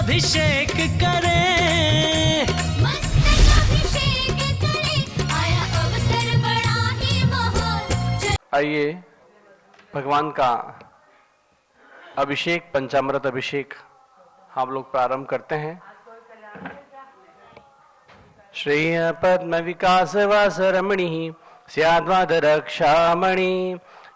अभिषेक करें, मस्तक अभिषेक करें, आया अवसर बड़ा ही महान। आइए भगवान का अभिषेक, पंचामृत अभिषेक हम लोग प्रारंभ करते हैं। श्रेय पद्म विकास वास रमणी स्याद्वाद रक्षामणि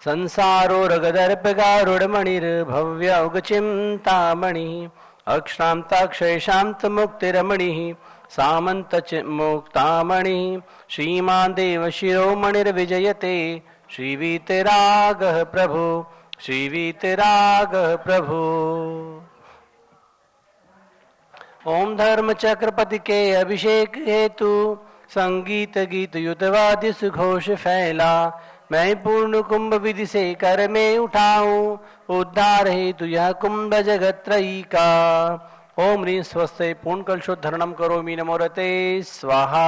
संसारो रगदर्प गारुड़मणिर्भव्य चिंतामणि अक्षांताक्षय शांत मुक्तिरमणि सामंत मुक्तामणि श्रीमान देव शिरोमणिर्विजयते श्रीवीतरागः प्रभु, श्रीवीतरागः प्रभु। ओम धर्म चक्रपति के अभिषेक हेतु संगीत गीत युतवाद्य सुघोष फैला, मैं पूर्ण कुंभ विधि से कर में उठाऊं, उद्धार हेतु यह कुंभ जगत त्रयी का। ओम ह्रीं स्वस्ते पूर्ण कलशोद्धरणम करोमि नमोरते स्वाहा।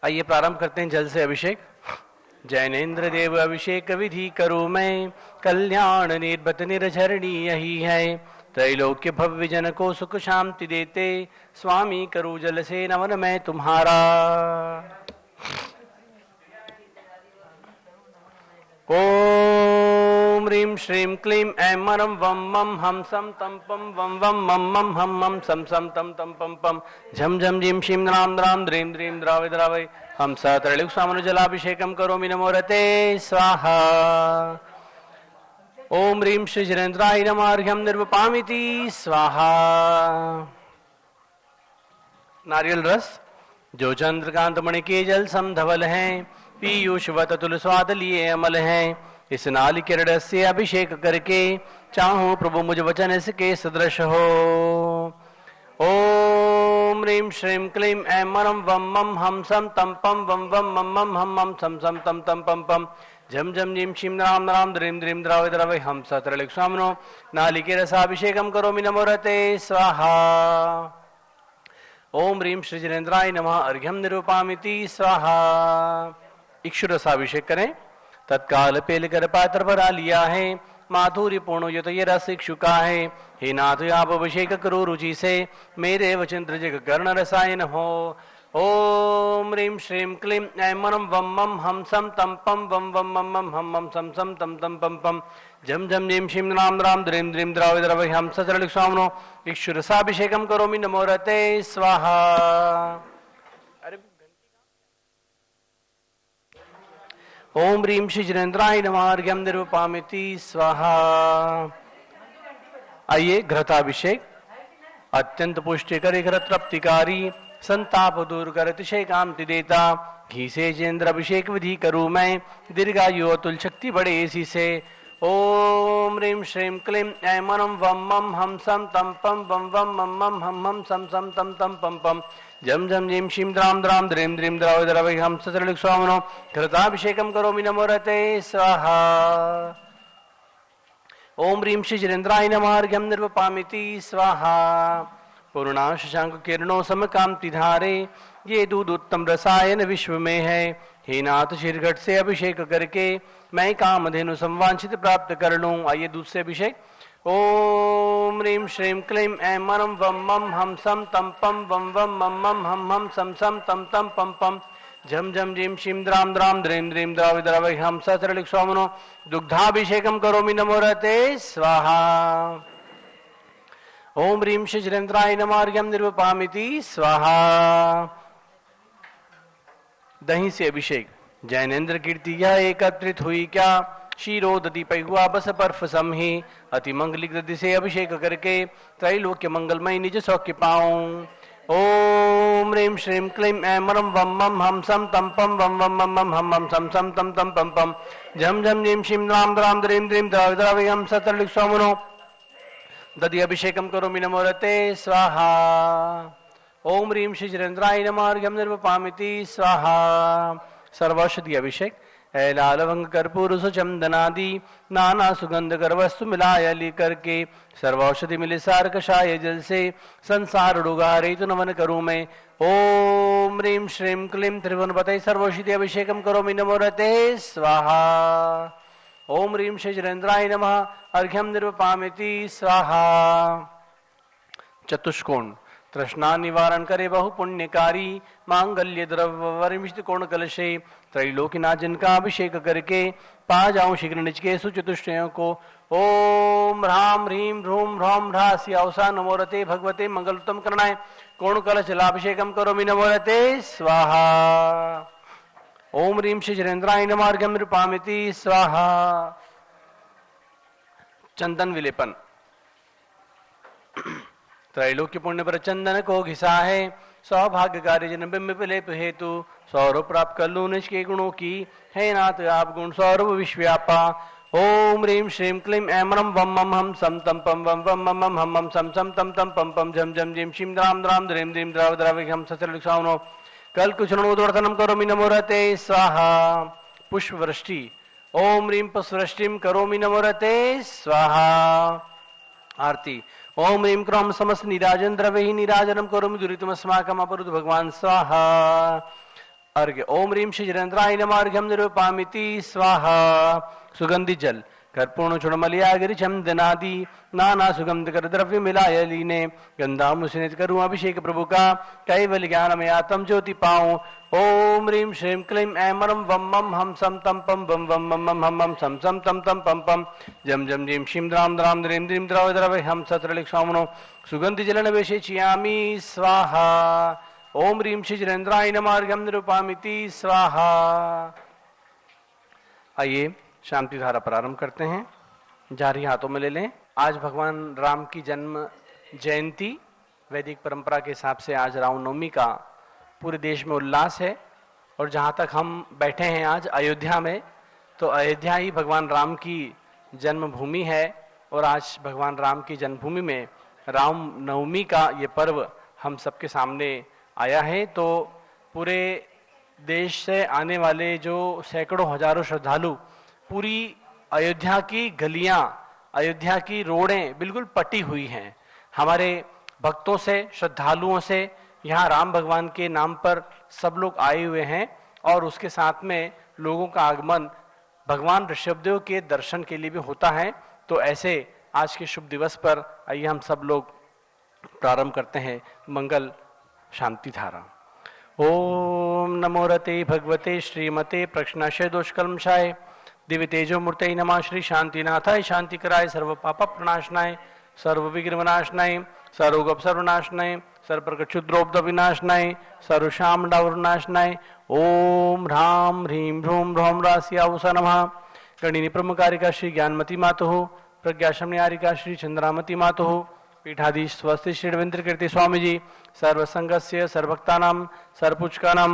आइए प्रारंभ करते हैं जल से अभिषेक। जैनेन्द्र देव अभिषेक विधि करूं मैं, कल्याण निर्भत निर्झरणी यही है। त्रैलोक्य भव्य जन को सुख शांति देते, स्वामी करूं जल से नमन मैं तुम्हारा। ओम ह्रीं श्रीं क्लीं ऐं मरं वं मं हम सम तम पम वं वं मं मं हम मं सम सम तम तम पम पम झम झम झीं शीं द्रां द्रां द्रीं द्रीं द्रावय द्रावय हम स त्रैलोक्य स्वामिनो जलाभिषेकं करोमि नमोरते स्वाहा। ओम ह्रीं श्री जनेन्द्राय नमः अर्घ्यं निर्वपामिति स्वाहा। नारियल रस जो चंद्रकांत मणि के जल सम धवल है, पीयूषवत तुल स्वाद लिए अमल है। इस नालिकेर रस से अभिषेक करके चाहूं प्रभु मुझ वचन इसके सदृश हो। ओम ह्रीं श्रीं क्लीं ऐं मरं वं मं हम सम तम पम वं वं मं मं हम मं सम सम तम तम पम पम झम झम झीं शीं राम राम द्रीं द्रीं द्रावय द्रावय हम स त्रैलोक्य स्वामिनो नालिके रसाभिषेकं करोमि नमोरते स्वाहा। ओम ह्रीं श्री जनेन्द्राय नमः अर्घ्यं निरूपामिति स्वाहा। इक्षु रसाभिषेक करें। तत्काल पेल कर पात्र भरा लिया है, माधुर्य पूर्ण युत ये रस इक्षु का है। हे नाथ आप अभिषेक करो रुचि से, मेरे वचन जग कर्ण रसायन हो। ओम ह्रीं श्रीं क्लीं ऐं मरं वं मं हम सम तम पम वं वं मं मं हम मं सम सम तम तम पम पम झम झम झीं शीं राम राम द्रीं द्रीं द्रावय द्रावय हम स त्रैलोक्य स्वामिनो इक्षु रसाभिषेकं करोमि नमोरते स्वाहा। ओम ह्रीं श्री जनेन्द्राय नमः अर्घ्यं निर्वपामिति स्वाहा। आइए घृताभिषेक। अत्यंत पुष्टिकर घृत तृप्तिकारी, संताप दूर कर अतिशय कांति देता। घी से जेन्द्र अभिषेक विधि करूं मैं, दीर्घायु अतुल शक्ति बढ़े इसी से। ओम ह्रीं श्रीं क्लीं ऐं मरं वं मं हम सम तम पम वं वं मं मं हम मं सम सम तम तम पम पम झम झम झीं शीं द्रां द्रां द्रीं द्रीं द्रावय द्रावय हम स त्रैलोक्य स्वामिनो घृताभिषेकं करोमि नमोरते स्वाहा। ओम ह्रीं श्री जनेन्द्राय नमः अर्घ्यं निर्वपामिति स्वाहा। पूर्णा शशांक किरणों सम कांति धारे, ये दूध उत्तम रसायन विश्व में है। हे नाथ शिरघट से अभिषेक करके मैं कामधेनु संवांछित प्राप्त कर लूं। आइए दूध से अभिषेक। ओम ह्रीं श्रीं क्लीं ऐं मरं वं मं हम सम तम पम वं वं मं मं हम मं सम सम तम तम पम पम झम झम झीं शीं द्रां द्रां द्रीं द्रीं द्रावय द्रावय हम स त्रैलोक्य स्वामिनो दुग्धाभिषेकं करोमि नमोरते स्वाहा। ओम ह्रीं श्री जनेन्द्राय नमः अर्घ्यं निर्वपामिति स्वाहा। दही से अभिषेक। जैनेन्द्र कीर्ति यह एकत्रित हुई क्या, क्षीरोदति पहुआ बस पर्फ समही। अति मंगलिक दधि से अभिषेक करके त्रैलोक्य मंगलमय निज सौख्य पाऊं। ओम ह्रीं श्रीं क्लीं ऐं मरं वं मं हम सम तम पम वं वं मं मं हम मं सम सम तम तम पम पम झम झम झीं शीं राम राम द्रीं द्रीं द्रावय द्रावय हम स त्रैलोक्य स्वामिनो दधि अभिषेकं करोमि नमोरते स्वाहा। ओम ह्रीं श्री जनेन्द्राय नमः अर्घ्यं निर्वपामिति स्वाहा। सर्वौषधि अभिषेक। लाल लवंग कर्पूर सुचंदनादि नाना सुगंध कर वस्तु मिलाया ली करके सर्वौषधि मिले सार कषाय जल से संसार डुगारे तो नमन करूं मैं। ओम ह्रीं श्रीं क्लीं त्रिभुवनपतये सर्वौषधि अभिषेकं करोमि नमोरते स्वाहा। ओम ह्रीं श्री जलेन्द्राय नमः अर्घ्यम निर्वपामिति स्वाहा। चतुष्कोण तृष्णा निवारण करे बहु पुण्यकारी मांगल्य द्रव्य वरिमिष्ट कोण कलशे त्रैलोकीनाथ जिनका अभिषेक करके पा जाऊं शीघ्र निज के सुचतुष्टयों को। ओम ह्राम ह्रीं ह्रूम ह्रौम ह्रासी अवसा नमोरते भगवते मंगलोत्तम करणाय कोण कलश जलाभिषेकम करोमि नमोरते स्वाहा। ओम ह्रीं श्री जलेन्द्राय नमः अर्घ्यम निरूपामिति स्वाहा। चंदन विलेपन त्रैलोक्य पुण्य पर चंदन को घिसा है सौभाग्यकारी जन बिंब विलेप हेतु सौरभ प्राप्त कर लू निज के गुणों की है नाथ आप गुण सौरभ विश्व्यापा। ओम ह्रीं श्रीं क्लीं ऐं रं वम मम हम सम तम पम वम वम मम मम हम मम सम सम तम तम पम पम झम झम झीं शीं द्राम द्राम द्रीं द्रीं द्राव द्राविघं सचलिक्षावनो कल कुशरणोद्वर्तनम करोमि नमोरते स्वाहा। पुष्प वृष्टि ओम ह्रीं पुष्पवृष्टिं करोमि नमोरते स्वाहा। आरती ओम ह्रीं क्रोम समस्त नीराजन द्रव्य नीराजनम करोमि दुरितमस्माकम अपरुत भगवान स्वाहा। अर्घ्य ओम ह्रीं श्री जलेन्द्राय नमः अर्घ्यम निरूपामिति स्वाहा। सुगंधि जल कर्पूर्ण चुड़मलिया गिरि चंदनादि नाना सुगंध कर द्रव्य मिलाय लीने गंधा मुसनित करूं अभिषेक प्रभु का कैवल ज्ञान में आत्म ज्योति पाऊं। ओम ह्रीं श्रीं क्लीं ऐं रं वम मम हम सम तम पम वम वम मम मम हम मम सम सम तम तम पम पम जम जम जीं शीं द्राम द्राम द्रीं द्रीं द्रव द्रव हम सत्रलिक्षामनो सुगंधि जलन वेशयामि स्वाहा। ओम ह्रीं श्री जलेन्द्राय नमः अर्घ्यम निरूपामिति स्वाहा। आइए शांति धारा प्रारंभ करते हैं। जारी हाथों में ले लें। आज भगवान राम की जन्म जयंती वैदिक परंपरा के हिसाब से आज रामनवमी का पूरे देश में उल्लास है। और जहाँ तक हम बैठे हैं आज अयोध्या में, तो अयोध्या ही भगवान राम की जन्मभूमि है। और आज भगवान राम की जन्मभूमि में रामनवमी का ये पर्व हम सबके सामने आया है। तो पूरे देश से आने वाले जो सैकड़ों हजारों श्रद्धालु पूरी अयोध्या की गलियां, अयोध्या की रोडें बिल्कुल पटी हुई हैं हमारे भक्तों से, श्रद्धालुओं से। यहाँ राम भगवान के नाम पर सब लोग आए हुए हैं और उसके साथ में लोगों का आगमन भगवान ऋषभदेव के दर्शन के लिए भी होता है। तो ऐसे आज के शुभ दिवस पर आइए हम सब लोग प्रारंभ करते हैं मंगल शांति धारा। ओम नमो रते भगवते श्रीमते प्रश्नाशय दोषकल्मषाय दिव्य तेजो मूर्ते नमः श्री शांतिनाथाय शांति कराय सर्व पाप प्रणाशनाय सर्व विघ्न विनाशनाय सर्वगप सर्वनाशनाय सर्वप्रकट क्षुद्रोब्ध विनाशनाय सर्वशाम डावरनाशनाय। ओम ह्राम ह्रीं ह्रूम ह्रौम रास्यावसा नमः। गणिनी प्रमुखारिका श्री ज्ञानमती मातुः प्रज्ञाशमनियारिका श्री चंद्रामती मातुः पीठाधीश स्वस्ति श्री रविंद्र कीर्ति स्वामी जी सर्वसंगस्य सर्वभक्तानां सर्वपूजकानां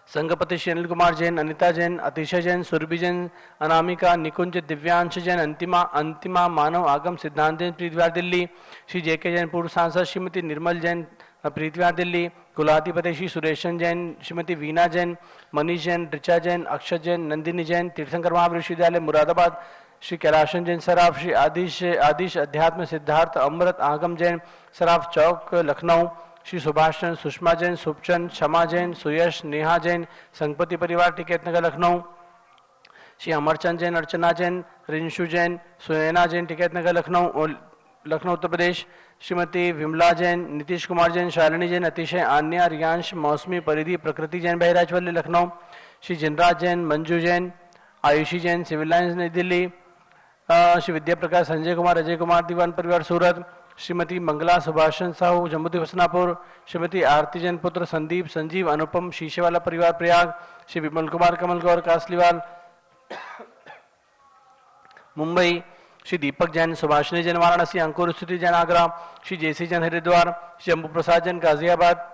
संघपति श्री अनिल कुमार जैन, अनिता जैन, अतिशय जैन, सुरभि जैन, अनामिका, निकुंज, दिव्यांश जैन, अंतिमा मानव आगम सिद्धांत जैन प्रीतिवार दिल्ली, श्री जेके जैन पूर्व सांसद श्रीमती निर्मल जैन प्रीतिवार दिल्ली, कुलाधिपति श्री सुरेशन जैन, श्रीमती वीना जैन, मनीष जैन, ऋचा जैन, अक्षत जैन, नंदिनी जैन, तीर्थंकर महाविश्वविद्यालय मुरादाबाद, श्री कैलाशन जैन सराफ, श्री आदिश अध्यात्म सिद्धार्थ अमृत आगम जैन सराफ चौक लखनऊ, श्री सुभाष चंद, सुषमा जैन, सुपचंद, क्षमा जैन, सुयश, नेहा जैन, संगपति परिवार टिकैत नगर लखनऊ, श्री अमरचंद जैन, अर्चना जैन, रिंशु जैन, सुनैना जैन टिकैत नगर लखनऊ उत्तर प्रदेश, श्रीमती विमला जैन, नीतीश कुमार जैन, शालिनी जैन, अतिशय, आन्या, रियांश, मौसमी, परिधि, प्रकृति जैन बहराजवल्ली लखनऊ, श्री जिनराज जैन, मंजू जैन, आयुषी जैन, सिविल लाइन्स नई दिल्ली, श्री विद्या प्रकाश, संजय कुमार, अजय कुमार, दीवान परिवार सूरत, श्रीमती मंगला सुभाषन साहू जम्मू हसनापुर, श्रीमती आरती जैन पुत्र संदीप, संजीव, अनुपम, शीशेवाला परिवार प्रयाग, श्री विमल कुमार, कमल गौर कासलीवाल मुंबई, श्री दीपक जैन, सुभाषिनी जैन वाराणसी, अंकुर स्थिति Jain Agra, Shri J C Jain Haridwar, Shri Shambhu Prasad Jain Ghaziabad,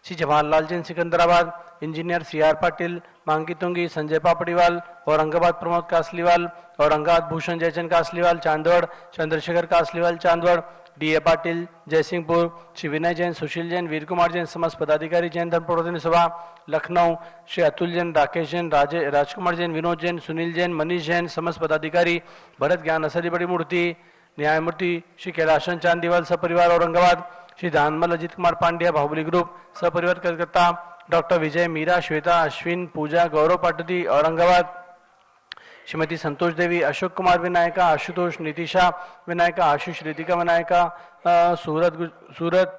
Shri Jawaharlal Jain Secunderabad, engineer C R Patil Mangitungi, Sanjay Papdiwal, Aurangabad Pramod Kasliwal, Aurangabad Bhushan Jaichand Kasliwal Chandwad, Chandrashekhar Kasliwal Chandwad, D A Patil Jaysingpur, Shri Vinay Jain, Sushil Jain, Veer Kumar Jain समस्त पदाधिकारी जैन धर्म प्रवर्तन सभा लखनऊ, श्री अतुल जैन, राकेश जैन, राजकुमार जैन, विनोद जैन, सुनील जैन, मनीष जैन समस्त पदाधिकारी, भरत ज्ञान असरी बड़ी मूर्ति न्यायमूर्ति, श्री कैलाशन चांदीवाल सपरिवार औरंगाबाद, श्री दानमल अजित कुमार पांड्या बाहुबली ग्रुप सपरिवार कलकत्ता, डॉक्टर विजय मीरा, श्वेता, अश्विन, पूजा, गौरव पाटदी औरंगाबाद, श्रीमती संतोष देवी, अशोक कुमार विनायका, आशुतोष, नितिशा विनायका, आशीष, रितिका विनायका, सूरत,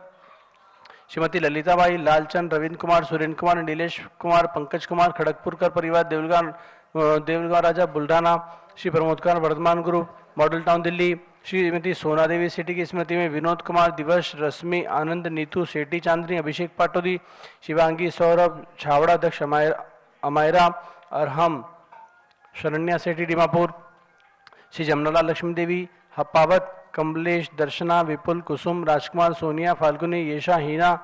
श्रीमती ललिताबाई, लालचंद, रविंद्र कुमार, सुरेंद्र कुमार, नीलेश कुमार, पंकज कुमार, खड़गपुरकर परिवार, Deulgaon Raja Buldhana, Shri Pramod Kumar, Vardhman group, model town Delhi, Shrimati Sona Devi सेठी की स्मृति में विनोद कुमार, दिवस, रश्मि, आनंद, नीतू सेठी, चांदनी, अभिषेक पाटोदी, शिवांगी, सौरभ, छावड़ा, दक्ष, अमायरा, अरहम, शरण्या सेठी, डिमापुर, श्री जमनालाल, लक्ष्मी देवी, हपावत, कमलेश, दर्शना, विपुल, कुसुम, राजकुमार, सोनिया, फाल्गुनी, येशा, हीना,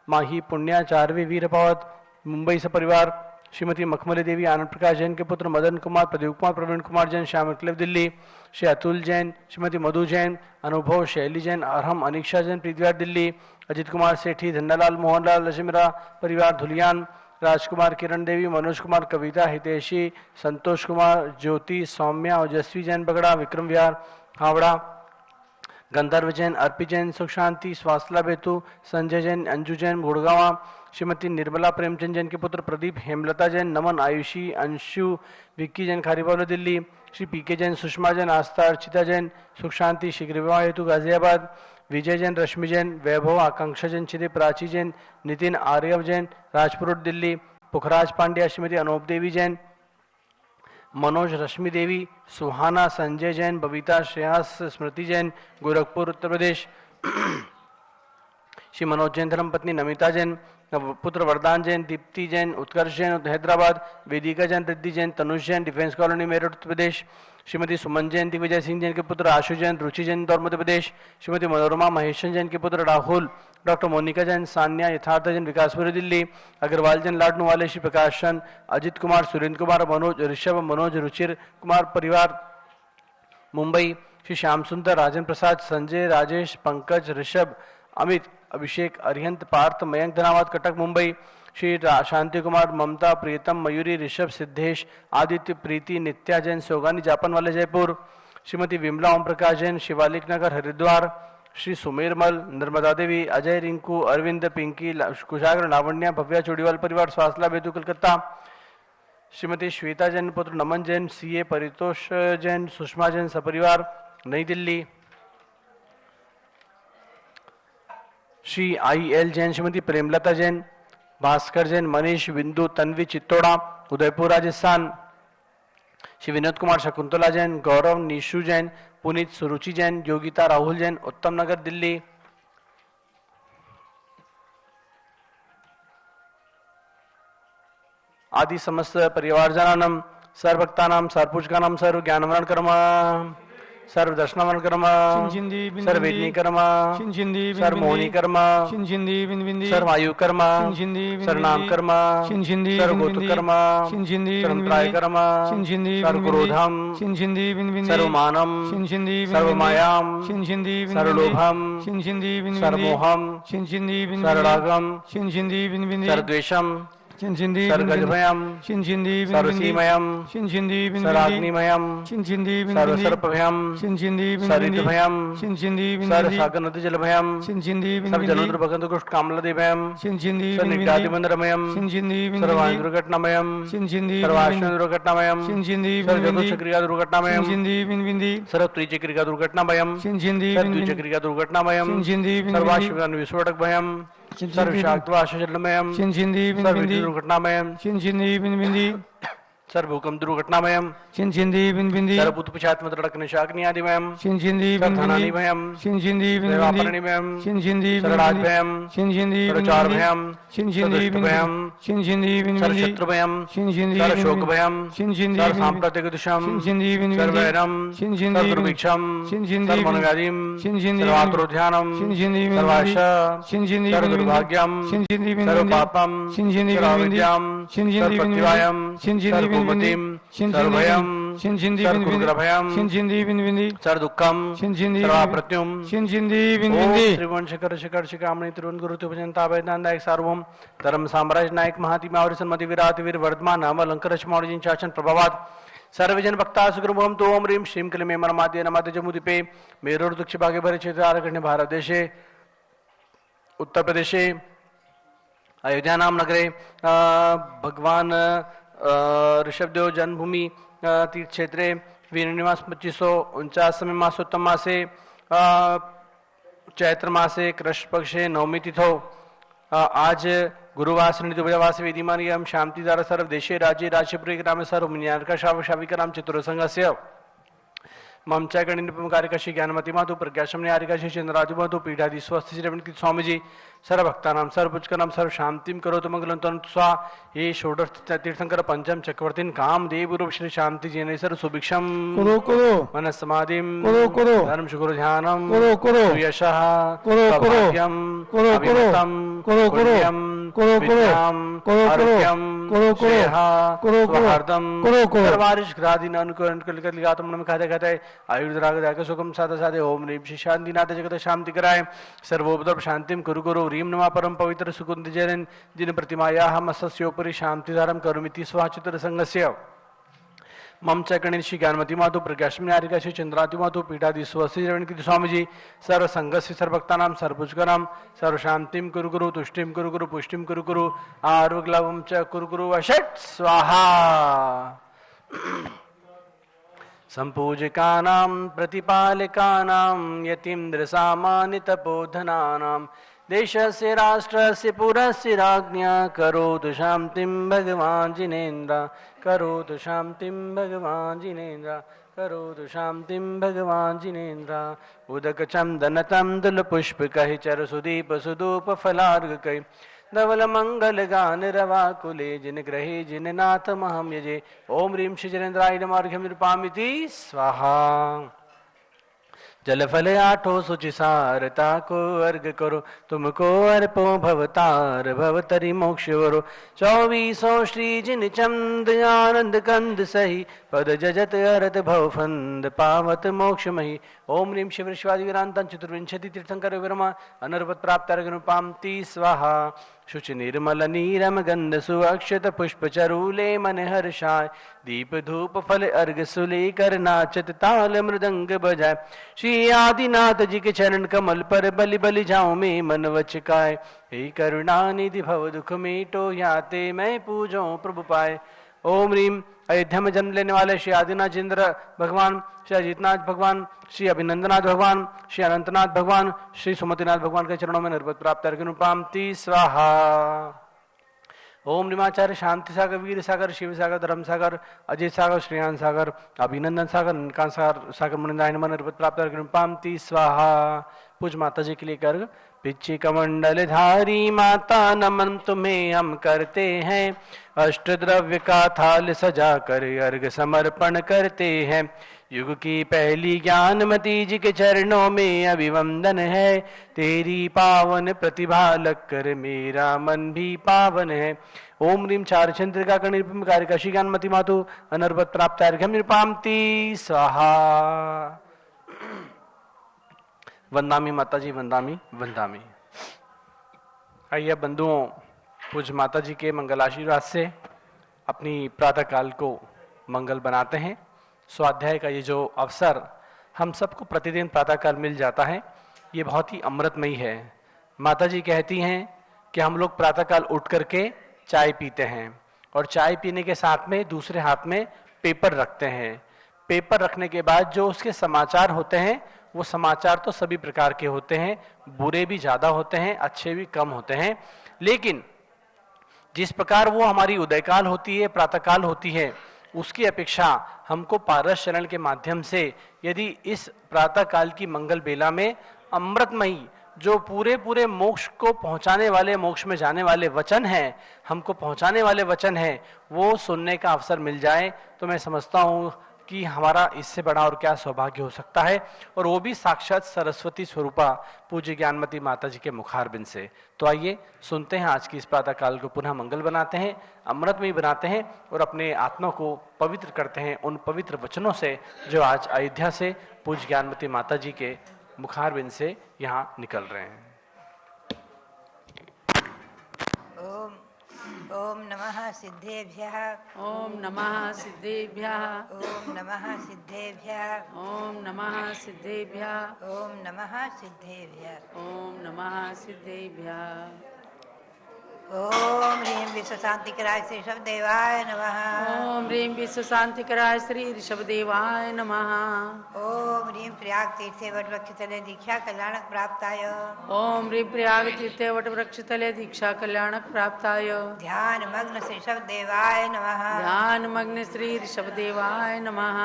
माही, पुण्या, चारवी, वीरपावत, मुंबई से परिवार, श्रीमती मखमली देवी, आनंद प्रकाश जैन के पुत्र मदन कुमार, प्रदीप कुमार, प्रवीण कुमार जैन, श्याम क्लिव दिल्ली, श्री अतुल जैन, श्रीमती मधु जैन, अनुभव, शैली जैन, अरहम, अनिक्षा जैन, पृथ्वीवार दिल्ली, अजित कुमार सेठी, धन्नालाल, मोहनलाल, लक्ष्मीरा परिवार, धुलियान, राजकुमार, किरण देवी, मनोज कुमार, कविता, हितेशी, संतोष कुमार, ज्योति, सौम्या, ओजस्वी जैन बगड़ा, विक्रम विहार, हावड़ा, गंधर्व जैन, अर्पी जैन, सुख शांति, स्वास्थला बेतु, संजय जैन, अंजू जैन, गुड़गावा, श्रीमती निर्मला प्रेमचंद जैन के पुत्र प्रदीप, हेमलता जैन, नमन, आयुषी, अंशु, विक्की जैन, खारीबावला दिल्ली, श्री पीके जैन, सुषमा जैन, आस्था, अर्चिता जैन, सुख शांति, शीघ्र विवाह हेतु गाजियाबाद, विजय जैन, रश्मि जैन, वैभव, आकांक्षा जैन, चिदे, प्राची जैन, नितिन, आर्यव जैन, राजपुर दिल्ली, पुखराज पांड्या, श्रीमती अनूप देवी जैन, मनोज, रश्मि देवी, सुहाना, संजय जैन, बबीता, श्रेयास, स्मृति जैन, गोरखपुर उत्तर प्रदेश, श्री मनोज जैन, धर्मपत्नी नमिता जैन, पुत्र वरदान जैन, दीप्ति जैन, उत्कर्ष जैन, हैदराबाद, वेदिका जैन, रिद्धि जैन, तनुष जैन, डिफेंस कॉलोनी मेरठ उत्तर प्रदेश, श्रीमती सुमन जैन, दिग्विजय सिंह जैन के पुत्र आशु जैन, रुचि जैन, इंदौर मध्य प्रदेश, श्रीमती मनोरमा महेशन जैन के पुत्र राहुल, डॉक्टर मोनिका जैन, सान्या, यथार्थ जैन, विकासपुरी दिल्ली, अग्रवाल जैन, लाडनू वाले, श्री प्रकाशन, अजित कुमार, सुरेंद्र कुमार, मनोज, ऋषभ, मनोज, रुचिर कुमार परिवार, मुंबई, श्री श्याम सुंदर, राजन प्रसाद, संजय, राजेश, पंकज, ऋषभ, अमित, अभिषेक, अरिहंत, पार्थ, मयंक, धनावत, कटक, मुंबई, श्री शांति कुमार, ममता, प्रियतम, मयूरी, ऋषभ, सिद्धेश, आदित्य, प्रीति, नित्या जैन, सोगानी, जापान वाले, जयपुर, श्रीमती विमला, ओम प्रकाश जैन, शिवालिक नगर, हरिद्वार, श्री सुमेरमल, नर्मदा देवी, अजय, रिंकू, अरविंद, पिंकी, कुशाग्र, लावण्या, भव्या, चोड़ीवाल परिवार, स्वास्थला बेतु, कलकत्ता, श्रीमती श्वेता जैन, पुत्र नमन जैन, सीए, परितोष जैन, सुषमा जैन, सपरिवार, नई दिल्ली, श्री आई.एल. जैन, श्रीमती प्रेमलता जैन, भास्कर जैन, मनीष, बिंदु, तन्वी, चित्तौड़ा, उदयपुर राजस्थान, श्री विनोद कुमार, शकुंतला जैन, गौरव, निशु जैन, पुनीत, सुरुचि जैन, योगिता, राहुल जैन, उत्तम नगर दिल्ली, आदि समस्त परिवारजनानां सर्वभक्तानां सर्वपूजकानां सर्व ज्ञानवरण कर्म सर्व दर्शनवरण कर्म सर्व वेदनी कर्म सर्व मोहनी कर्म सर्व आयु कर्म सर्व नाम कर्म सर्व गोत्र कर्म सर्व प्राय कर्म सर्व क्रोधम सर्व मानम सर्व मायाम सर्व लोभम सर्व मोहम सर्व रागम सर्व द्वेषम सर्वगजभयम सर्वसीमयम सर्वाग्निमयम सर्वसर्पभयम सरितभयम सर्वसागरनदीजलभयम सर्वजलोद्रभगंधकुष्ठ कामलदेभयम सर्वनिग्धादिबंधरमयम सर्वाणि दुर्घटनामयम सर्वाश्व दुर्घटनामयम सर्वचक्रिका दुर्घटनामयम सर्वत्रिचक्रिका दुर्घटनामयम सर्वद्विचक्रिका दुर्घटनामयम सर्वाश्व विस्फोटक भयम सर्वशाक्तवाशजलमयम सर्व दुर्घटनामयम सर्वभूकंप दुर्घटनामयम सर्वभूतपचात्मतड़कनिशाग्नियादिमयम सर्वधनानिभयम सर्वापरणिमयम सर्वराजभयम सर्वचारभयम सर्वदुष्टभयम सर्वशत्रुभयम सर्वशोकभयम सर्वसाम्प्रतिकदुषम सर्ववैरम सर्वदुर्भिक्षम सर्वमनोव्याधिम सर्वातुरोध्यानम सर्वाशा सर्वदुर्भाग्यम सर्वपापम सर्वाविद्याम सर्वप्रतिवायम सर्वभूपतिम सर्वभयम सर्वगुरुग्रभयम सर्वदुःखम सर्वाप्रत्युम त्रिभुवन शिखर शिखर शिखामणि त्रिभुवन गुरु त्रिभुजनता वैदांतायक सार्वभौम धर्म साम्राज्य नायक महातिमा और सन्मति विराट वीर वर्धमान नाम अलंकर मौर्य शासन प्रभावात सर्वजन भक्ता सुगुरुभम तो ओम ह्रीं श्रीं क्लीं मरमाद्य नमाद्य जमुदीपे मेरुर दक्षिण भागे भरे क्षेत्र आरकण्य भारत देशे उत्तर प्रदेशे अयोध्या नाम नगरे भगवान ऋषभदेव जन्मभूमि तीर्थ क्षेत्रे वीरनिवास 2549 मासोत्तम मासे चैत्र मासे कृष्ण पक्षे नवमी तिथौ आज गुरुवास ऋतुवास वेदिमानियम शांतिदार सर्व देशे राज्ये राजपुरे ग्राम सर्व मुनियार्का शाविका नाम चतुरसंघस्य मम च गणित कार्यकशी ज्ञानमती मातु प्रज्ञाशमने आरिकाशी चंद्राजु मातु पीठादि स्वस्थ श्री स्वामी जी सर्वभक्तानां सर्वपुष्करणां सर्व शांतिम करोतु मंगलं तनु स्वा ये षोडश तीर्थंकर पंचम चक्रवर्तीन कामदेव रूप श्री शांति जैनेश्वर सुभिक्षम करो करो मन समाधिम करो करो धर्म शुक्र ध्यानम करो करो यशः करो करो सौभाग्यम करो करो अभिमतम करो करो पुण्यम करो करो विद्याम करो करो आरोग्यम करो करो श्रेयः करो करो सौहार्दम करो करो सर्वारिष ग्रादीन अनुकूल नम खाते खाते आयुर्दाग सुखम साधा साधे ओम ह्रीं श्री शांतिनाथ जगत शांति कराय सर्वोपद्रव शांतिम कुरु कुरु ह्रीं नमः परम पवित्र सुकुंद जैन जिन प्रतिमायाः मत्स्योपरि शांतिधारम करोमिति स्वाचित्र संगस्य मम च गणेशी ज्ञानमती मातु प्रज्ञाशमि आरिकाशी चंद्राति मातु पीठादि स्वस्ति की स्वामी जी सर्व संगस्य सर्वभक्तानां सर्वपुष्करां सर्व शांतिम कुरु कुरु तुष्टिम कुरु कुरु पुष्टिम कुरु कुरु आरोग्यलाभम च कुरु कुरु अषट् स्वाहा संपूजकानां प्रतिपालकानां यतीन्द्र सामान्य तपोधनानां देशस्य राष्ट्रस्य पुरस्य राज्ञा करोतु शांतिं भगवान् जिनेन्द्र करोतु शांतिं भगवान् जिनेन्द्र करोतु शांतिं भगवान् जिनेन्द्र उदक चंदन तंदुल पुष्प कहि चर सुदीप सुदूप फलार्घ कहि धवल मंगल गान रवा कुले जिन ग्रहे जिन नाथ महम यजे ओम ह्रीं श्री जनेन्द्राय नमः निरुपामिति स्वाहा जल फल आठो सुचिसारता को अर्घ करो तुमको अर्पो भवतार भवतरि मोक्ष वरो 24 श्री जिन चंद आनंद कंद सही पद जजत अरत भवफंद पावत मोक्ष मही ओम ह्रीं शिव विश्वादि वीरांतं चतुर्विंशति तीर्थंकर विरमा अनर्वत प्राप्त अर्घनुपामति स्वाहा शुचि निर्मल नीरम गंध सुअक्षत पुष्प चरूले मन हर्षाय दीप धूप फल अर्घ सुले कर नाचत ताल मृदंग बजाय श्री आदिनाथ जी के चरण कमल पर बलि बलि जाऊं में मन वचकाय हे करुणा निधि भव दुख मेटो याते मैं पूजो प्रभु पाए ओम ह्रीं अयोध्या में जन्म लेने वाले श्री आदिनाथ इंद्र भगवान श्री अजितनाथ भगवान श्री अभिनंदनाथ भगवान श्री अनंतनाथ भगवान श्री सुमतिनाथ भगवान के चरणों में निर्भत प्राप्त अर्घनुपामति स्वाहा ओम निमाचार्य शांति सागर वीर सागर शिव सागर धर्म सागर अजय सागर श्रेयान सागर अभिनंदन सागर निकांत सागर मुनिंदायन मन निर्भत प्राप्त अर्घनुपामति स्वाहा पूज माता जी के लिए कर पिच्ची कमंडल धारी माता नमन तुम्हें हम करते हैं अष्ट द्रव्य का थाल सजा कर अर्घ समर्पण करते हैं युग की पहली ज्ञानमती जी के चरणों में अभिवंदन है तेरी पावन प्रतिभा लग कर मेरा मन भी पावन है ओम ह्रीं चार चंद्रिका कणिर्पिम कार्यकशी ज्ञानमती मातु अनर्वत प्राप्त अर्घ्यम निरुपामति स्वाहा वंदामी माता जी वंदामी वंदामी। आइए बंधुओं पूज माता जी के मंगल आशीर्वाद से अपनी प्रातः काल को मंगल बनाते हैं। स्वाध्याय का ये जो अवसर हम सबको प्रतिदिन प्रातः काल मिल जाता है ये बहुत ही अमृतमयी है। माता जी कहती हैं कि हम लोग प्रातः काल उठ करके चाय पीते हैं और चाय पीने के साथ में दूसरे हाथ में पेपर रखते हैं। पेपर रखने के बाद जो उसके समाचार होते हैं वो समाचार तो सभी प्रकार के होते हैं, बुरे भी ज्यादा होते हैं, अच्छे भी कम होते हैं, लेकिन जिस प्रकार वो हमारी उदयकाल होती है, प्रातःकाल होती है, उसकी अपेक्षा हमको पारस चरण के माध्यम से यदि इस प्रातःकाल की मंगल बेला में अमृतमयी जो पूरे पूरे मोक्ष को पहुंचाने वाले, मोक्ष में जाने वाले वचन हैं, हमको पहुंचाने वाले वचन हैं, वो सुनने का अवसर मिल जाए तो मैं समझता हूं कि हमारा इससे बड़ा और क्या सौभाग्य हो सकता है, और वो भी साक्षात सरस्वती स्वरूपा पूज्य ज्ञानमती माता जी के मुखारबिंद से। तो आइए सुनते हैं आज की इस प्रातः काल को पुनः मंगल बनाते हैं, अमृतमय बनाते हैं और अपने आत्मा को पवित्र करते हैं उन पवित्र वचनों से जो आज अयोध्या से पूज्य ज्ञानमती माता जी के मुखारबिंद से यहाँ निकल रहे हैं। ओम नमः सिद्धेभ्यः ओम नमः सिद्धेभ्यः ओम नमः सिद्धेभ्यः ओम नमः सिद्धेभ्यः ओम नमः सिद्धेभ्यः ओम नमः सिद्धेभ्यः। ओम ह्रीं विश्व शांतिकराय श्री शब्देवाय नमः। ओम ह्रीं विश्व शांतिकराय श्री ऋषभदेवाय नमः। ओम ह्रीं प्रयाग तीर्थे वटवक्षतले दीक्षा कल्याणक प्राप्ताय। ओम ह्रीं प्रयाग तीर्थे वटवृक्षतले दीक्षा कल्याणक प्राप्ताय। ध्यान मग्न श्री शब्देवाय नमः। ध्यान मग्न श्री ऋषभदेवाय नमः।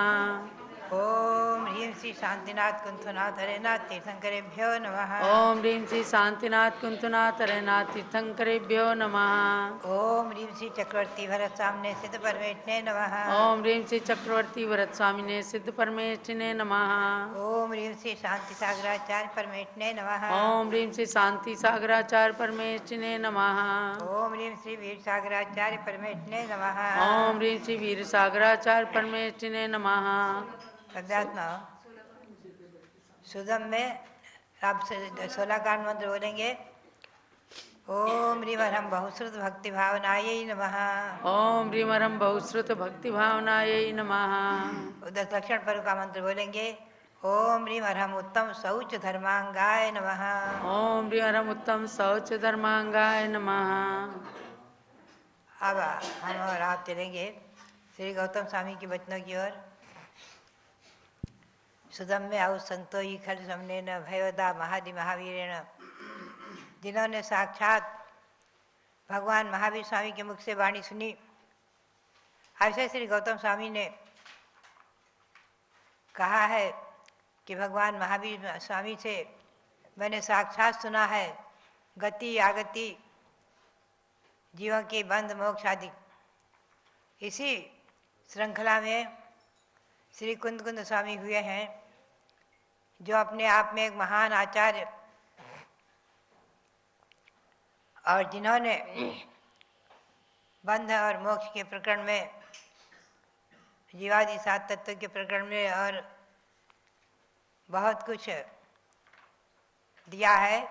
ओम ह्रीं श्री शांतिनाथ कुंथनाथ हरेनाथ तीर्थंकरेभ्यो नमः। ओम ह्रीं श्री शांतिनाथ कुंतनाथ हरेनाथ तीर्थंकरेभ्यो नमः। ओम ह्रीं श्री चक्रवर्ती भरत सामने सिद्ध परमेष्ठिने नमः। ओम ह्रीं श्री चक्रवर्ती भरत स्वामिने सिद्ध परमेष्ठिने नमः। ओम ह्रीं श्री शांति सागराचार्य परमेष्ठिने नमः। ओम ह्रीं श्री शांति सागराचार्य परमेष्ठिने नमः। ओम ह्रीं श्री वीर सागराचार्य परमेष्ठिने नमः। ओम ह्रीं श्री वीर सागराचार्य परमेष्ठिने नमः। अध्यात्म सुदम में आप 16 कांड मंत्र बोलेंगे। ओम ह्रीमरहम बहुश्रुत भक्ति भावनायै नमः। ओम ह्रीमरम बहुश्रुत भक्ति भावनायै नमः। दस लक्षण पर्व का मंत्र बोलेंगे। ओम ह्रीमरहम उत्तम शौच धर्मांगाय नमः। ओम ह्रीमरम उत्तम शौच धर्मांगाय नमः। अब हम और आप चलेंगे श्री गौतम स्वामी के वचनों की ओर। सुदम में आउ संतो ही खल समने न भयोदा महादि महावीरेण, जिन्होंने साक्षात भगवान महावीर स्वामी के मुख से वाणी सुनी। ऐसे श्री गौतम स्वामी ने कहा है कि भगवान महावीर स्वामी से मैंने साक्षात सुना है गति आगति जीवन के बंध मोक्ष आदि। इसी श्रृंखला में श्री कुंद कुंद स्वामी हुए हैं, जो अपने आप में एक महान आचार्य और जिन्होंने बंध और मोक्ष के प्रकरण में, जीवादि सात तत्व के प्रकरण में और बहुत कुछ दिया है।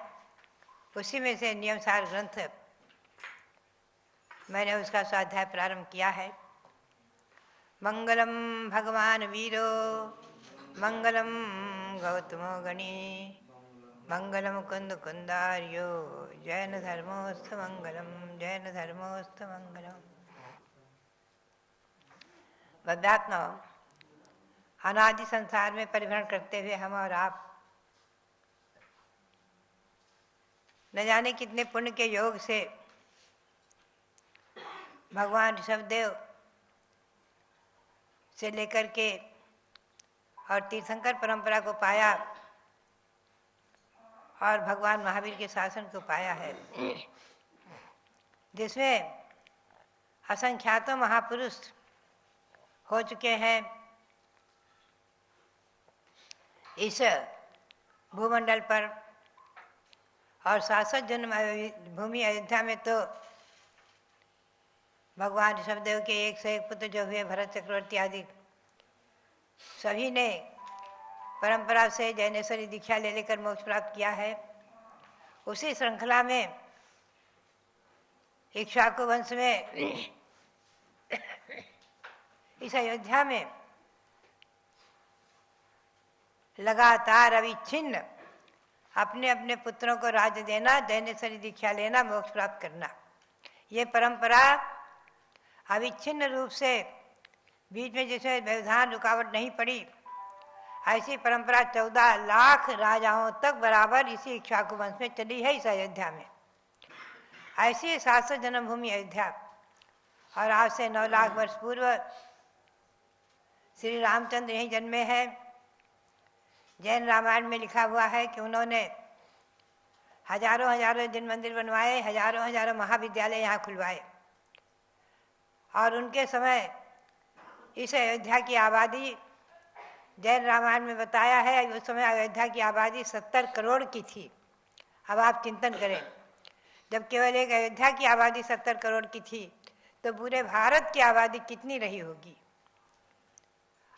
उसी में से नियमसार ग्रंथ मैंने उसका स्वाध्याय प्रारंभ किया है। मंगलम भगवान वीरो मंगलम गौतमो गणी मंगलम कुंद कुंदार्यो जैन धर्मोस्थ मंगलम जैन धर्मोस्थ मंगलम। बद्धात्मा अनादि संसार में परिभ्रमण करते हुए हम और आप न जाने कितने पुण्य के योग से भगवान ऋषभदेव से लेकर के और तीर्थंकर परंपरा को पाया और भगवान महावीर के शासन को पाया है, जिसमें असंख्यातों महापुरुष हो चुके हैं। इस भूमंडल पर और शाश्वत जन्म भूमि अयोध्या में तो भगवान ऋषभदेव के एक से एक पुत्र जो हुए भरत चक्रवर्ती आदि सभी ने परंपरा से जैनेश्वरी दीक्षा ले लेकर मोक्ष प्राप्त किया है। उसी श्रृंखला में इक्ष्वाकु वंश में इस अयोध्या में लगातार अविच्छिन्न अपने अपने पुत्रों को राज्य देना, जैनेश्वरी दीक्षा लेना, मोक्ष प्राप्त करना, ये परंपरा अविच्छिन्न रूप से बीच में जैसे व्यवधान रुकावट नहीं पड़ी, ऐसी परंपरा 14 लाख राजाओं तक बराबर इसी इक्ष्वाकु वंश में चली है। इस अयोध्या में ऐसी शाश्वत जन्मभूमि अयोध्या। और आज से 9 लाख वर्ष पूर्व श्री रामचंद्र यहीं जन्मे हैं। जैन रामायण में लिखा हुआ है कि उन्होंने हजारों हजारों जिन मंदिर बनवाए, हजारों हजारों महाविद्यालय यहाँ खुलवाए। और उनके समय इस अयोध्या की आबादी, जैन रामायण में बताया है, उस समय अयोध्या की आबादी 70 करोड़ की थी। अब आप चिंतन करें, जब केवल एक अयोध्या की आबादी 70 करोड़ की थी तो पूरे भारत की आबादी कितनी रही होगी।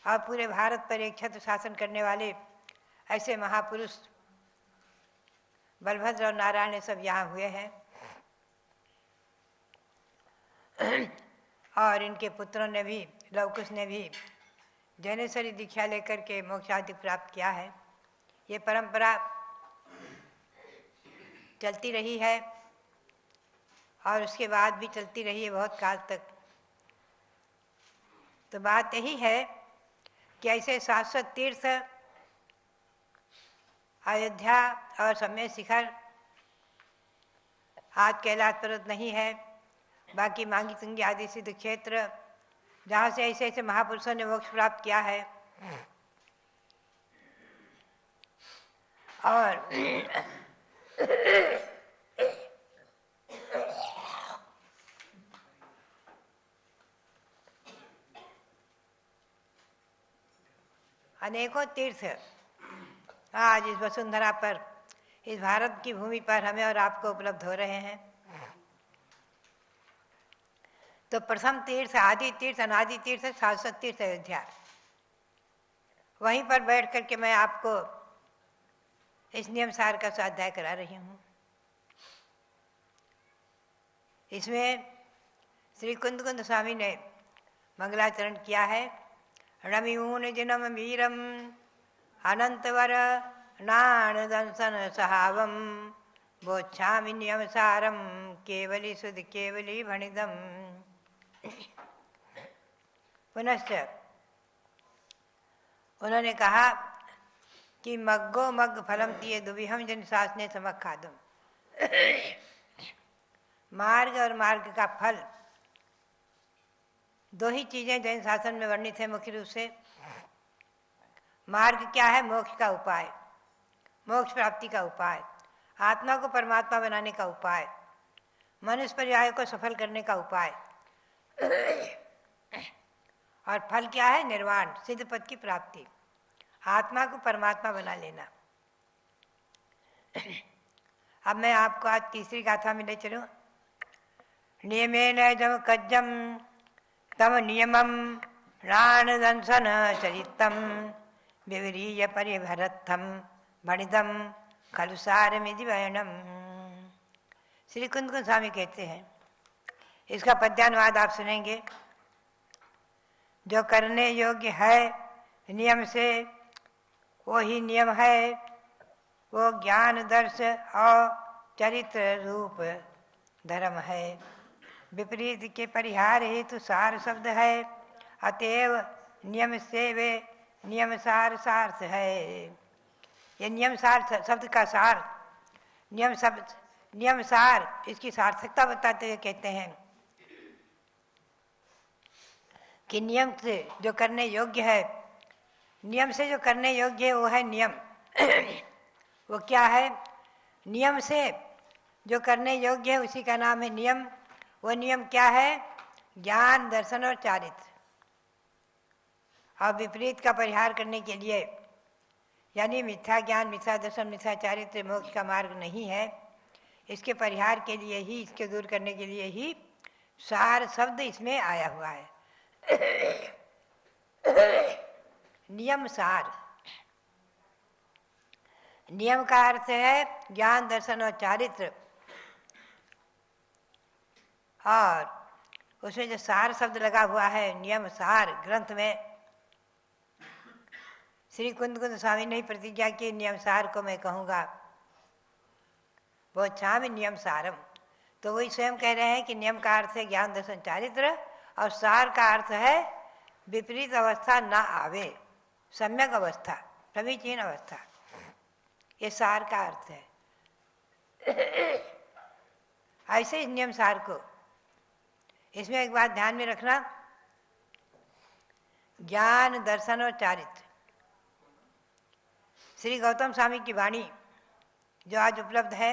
और पूरे भारत पर एक छत्र शासन करने वाले ऐसे महापुरुष बलभद्र और नारायण ये सब यहाँ हुए हैं। और इनके पुत्रों ने भी, लवकुश ने भी जैनेश्वरी दीक्षा लेकर के मोक्षादि प्राप्त किया है। ये परंपरा चलती रही है और उसके बाद भी चलती रही है बहुत काल तक। तो बात यही है कि ऐसे शाश्वत तीर्थ अयोध्या और समय शिखर आज कैलाश पर्वत नहीं है, बाकी मांगी तुंगी आदि सिद्ध क्षेत्र जहाँ से ऐसे ऐसे महापुरुषों ने मोक्ष प्राप्त किया है। और अनेकों तीर्थ आज इस वसुंधरा पर, इस भारत की भूमि पर हमें और आपको उपलब्ध हो रहे हैं। तो प्रथम तीर्थ, आदि तीर्थ, अनादि तीर्थ, शाश्वत तीर्थ अयोध्या। वहीं पर बैठ करके मैं आपको इस नियम सार का स्वाध्याय करा रही हूँ। इसमें श्री कुंद स्वामी ने मंगलाचरण किया है। रमिऊन जिनम वीरम अनंतवर नाण दंसन सहावम बोच्छामि नियम सारम केवली सुध केवली भणिदम। पुनश्च उन्होंने कहा कि मग्गो मग्ग फलम तिये दुविहम जन शासने समक खादुम। मार्ग और मार्ग का फल, दो ही चीजें जैन शासन में वर्णित है मुख्य रूप से। मार्ग क्या है? मोक्ष का उपाय, मोक्ष प्राप्ति का उपाय, आत्मा को परमात्मा बनाने का उपाय, मनुष्य पर्याय को सफल करने का उपाय। और फल क्या है? निर्वाण, सिद्ध पद की प्राप्ति, आत्मा को परमात्मा बना लेना। अब मैं आपको आज तीसरी गाथा में ले चलूं। नियमेन जम कज्जम तम नियमम राण दंसन चरितम विवरीय परिभरत्थम भणिदम खलुसार मिदिवयनम। श्री कुंद स्वामी कहते हैं, इसका पद्यानुवाद आप सुनेंगे। जो करने योग्य है नियम से वो ही नियम है, वो ज्ञान दर्श और चरित्र रूप धर्म है। विपरीत के परिहार हेतु सार शब्द है, अतएव नियम से वे नियम सार सार्थ है। ये नियम सार शब्द का सार, नियम शब्द, नियम सार, इसकी सार्थकता बताते हुए कहते हैं कि नियम से जो करने योग्य है, नियम से जो करने योग्य है वो है नियम। वो क्या है? नियम से जो करने योग्य है उसी का नाम है नियम। वो नियम क्या है? ज्ञान, दर्शन और चारित्र। और विपरीत का परिहार करने के लिए, यानी मिथ्या ज्ञान, मिथ्या दर्शन, मिथ्या चारित्र मोक्ष का मार्ग नहीं है। इसके परिहार के लिए ही, इसके दूर करने के लिए ही सार शब्द इसमें आया हुआ है। नियम सार, नियम का अर्थ है ज्ञान, दर्शन और चारित्र, और उसमें जो सार शब्द लगा हुआ है नियम सार ग्रंथ में, श्री कुंद स्वामी ने प्रतिज्ञा की नियम सार को मैं कहूँगा वो छाम नियम सारम। तो वही स्वयं कह रहे हैं कि नियम का अर्थ है ज्ञान, दर्शन, चारित्र, और सार का अर्थ है विपरीत अवस्था ना आवे, सम्यक अवस्था, समीचीन अवस्था। ये सार का अर्थ है। ऐसे इस नियम सार को, इसमें एक बात ध्यान में रखना, ज्ञान, दर्शन और चारित्र। श्री गौतम स्वामी की वाणी जो आज उपलब्ध है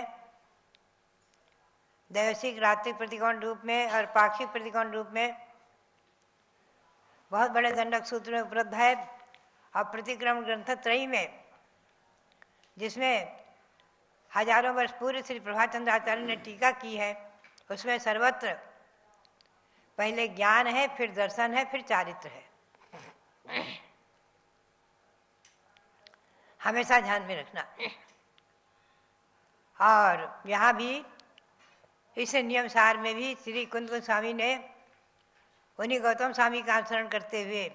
दैवसिक, रात्रिक प्रतिकोण रूप में और पाक्षिक प्रतिकोण रूप में, बहुत बड़े दंडक सूत्र में उपलब्ध है। और प्रतिक्रम ग्रंथ त्रयी में, जिसमें हजारों वर्ष पूर्व श्री प्रभाचंद्र आचार्य ने टीका की है, उसमें सर्वत्र पहले ज्ञान है, फिर दर्शन है, फिर चारित्र है। हमेशा ध्यान में रखना। और यहाँ भी इस नियम सार में भी श्री कुंद स्वामी ने उन्हीं गौतम स्वामी का अनुसरण करते हुए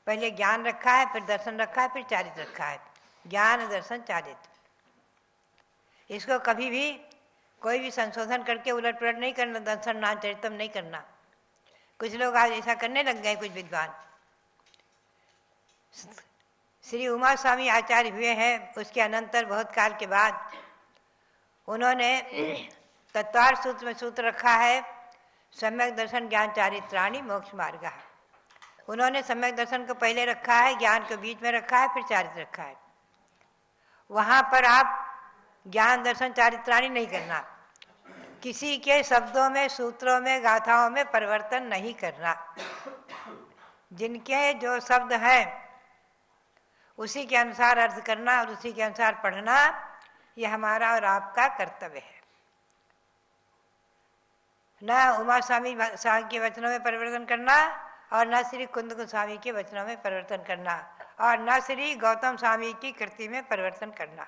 पहले ज्ञान रखा है, फिर दर्शन रखा है, फिर चारित्र रखा है। ज्ञान, दर्शन, चारित्र, इसको कभी भी कोई भी संशोधन करके उलट पुलट नहीं करना, दर्शन नाचरितम नहीं करना। कुछ लोग आज ऐसा करने लग गए, कुछ विद्वान। श्री उमा स्वामी आचार्य हुए हैं, उसके अनंतर बहुत काल के बाद उन्होंने तत्वार सूत्र में सूत्र रखा है, सम्यक दर्शन ज्ञान चारित्राणि मोक्ष मार्ग। उन्होंने सम्यक दर्शन को पहले रखा है, ज्ञान को बीच में रखा है, फिर चारित्र रखा है। वहाँ पर आप ज्ञान दर्शन चारित्राणि नहीं करना, किसी के शब्दों में, सूत्रों में, गाथाओं में परिवर्तन नहीं करना। जिनके जो शब्द हैं उसी के अनुसार अर्थ करना और उसी के अनुसार पढ़ना, ये हमारा और आपका कर्तव्य है। न उमा स्वामी के वचनों में परिवर्तन करना और न श्री कुंद गोस्वामी के वचनों में परिवर्तन करना और न श्री गौतम स्वामी की कृति में परिवर्तन करना।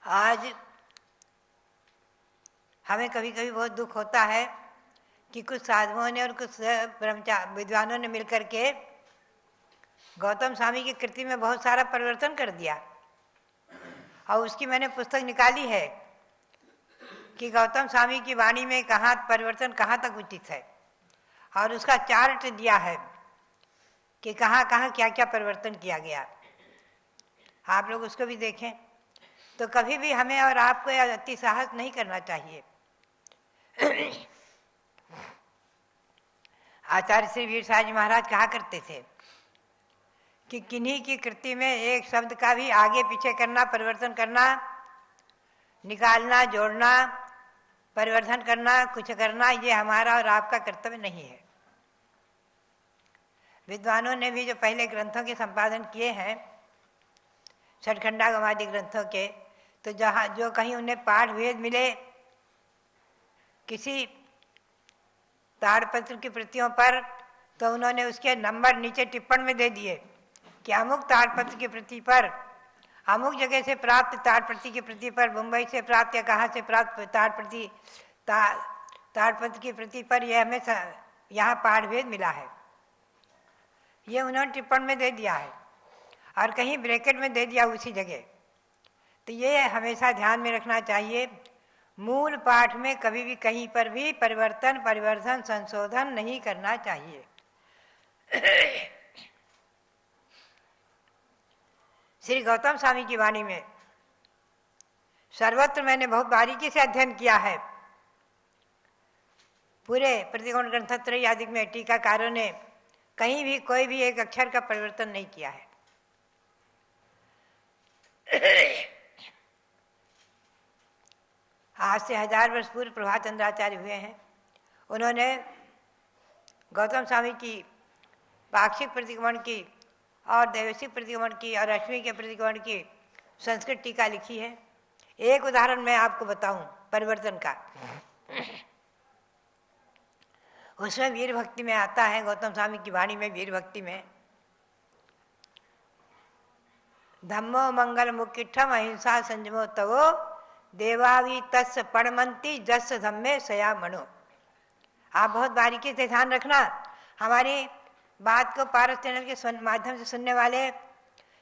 आज हमें कभी कभी बहुत दुख होता है कि कुछ साधुओं ने और कुछ ब्रह्मचारी विद्वानों ने मिलकर के गौतम स्वामी की कृति में बहुत सारा परिवर्तन कर दिया। और उसकी मैंने पुस्तक निकाली है कि गौतम स्वामी की वाणी में कहाँ परिवर्तन कहाँ तक उचित है, और उसका चार्ट दिया है कि कहाँ कहाँ क्या क्या परिवर्तन किया गया। आप लोग उसको भी देखें। तो कभी भी हमें और आपको अति साहस नहीं करना चाहिए। आचार्य श्री वीर साहब जी महाराज कहा करते थे कि किन्हीं की कृति में एक शब्द का भी आगे पीछे करना, परिवर्तन करना, निकालना, जोड़ना, परिवर्तन करना, कुछ करना, ये हमारा और आपका कर्तव्य नहीं है। विद्वानों ने भी जो पहले ग्रंथों के संपादन किए हैं, षटखंडागम आदि ग्रंथों के, तो जहाँ जो कहीं उन्हें पाठ भेद मिले किसी ताड़पत्र की प्रतियों पर, तो उन्होंने उसके नंबर नीचे टिप्पण में दे दिए कि अमुक ताड़पत्र की प्रति पर, अमुक जगह से प्राप्त ताड़पत्री की प्रति पर, मुंबई से प्राप्त या कहाँ से प्राप्त ताड़पत्र की प्रति पर यह हमें यहाँ पाठ भेद मिला है, ये उन्होंने टिप्पण में दे दिया है और कहीं ब्रैकेट में दे दिया उसी जगह। तो ये हमेशा ध्यान में रखना चाहिए, मूल पाठ में कभी भी कहीं पर भी परिवर्तन संशोधन नहीं करना चाहिए। श्री गौतम स्वामी की वाणी में सर्वत्र मैंने बहुत बारीकी से अध्ययन किया है। पूरे प्रतिकोण ग्रंथत्रय आदि में टीकाकारों ने कहीं भी कोई भी एक अक्षर का परिवर्तन नहीं किया है। आज से 1000 वर्ष पूर्व प्रभात चंद्राचार्य हुए हैं। उन्होंने गौतम स्वामी की पाक्षिक प्रतिक्रमण की और दैवसिक प्रतिक्रमण की और अश्विनी के प्रतिक्रमण की संस्कृत टीका लिखी है। एक उदाहरण मैं आपको बताऊं परिवर्तन का। उसमें वीर भक्ति में आता है, गौतम स्वामी की वाणी में वीर भक्ति में, धम्मो मंगल मुक्तिठम अहिंसा संयमो तवो देवावी तस् पणमंती जस धम्मे सया मनो। आप बहुत बारीकी से ध्यान रखना, हमारी बात को पारस चैनल के माध्यम से सुनने वाले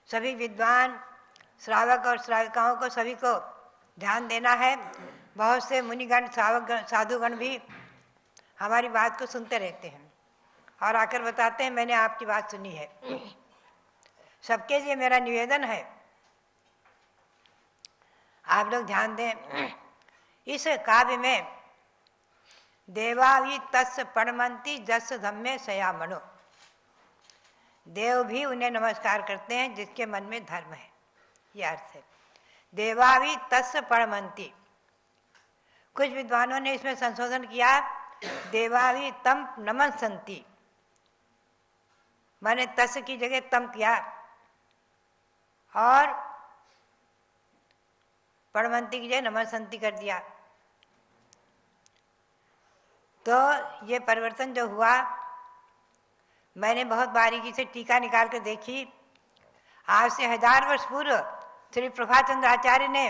सभी विद्वान श्रावक और श्राविकाओं को सभी को ध्यान देना है। बहुत से मुनिगण साधुगण भी हमारी बात को सुनते रहते हैं और आकर बताते हैं मैंने आपकी बात सुनी है। सबके लिए मेरा निवेदन है, आप लोग ध्यान दें। इस काव्य में देवावी तस् पणमंती जस धम्मे सया मनो, देव भी उन्हें नमस्कार करते हैं जिसके मन में धर्म है, यह अर्थ है। देवावी तस् पणमंती। कुछ विद्वानों ने इसमें संशोधन किया, देवावी तम नमस्सन्ति, मैंने तस् की जगह तम किया और पणमंती की जगह नमस्सन्ति कर दिया। तो ये परिवर्तन जो हुआ, मैंने बहुत बारीकी से टीका निकाल कर देखी। आज से 1000 वर्ष पूर्व श्री प्रभात चंद्र आचार्य ने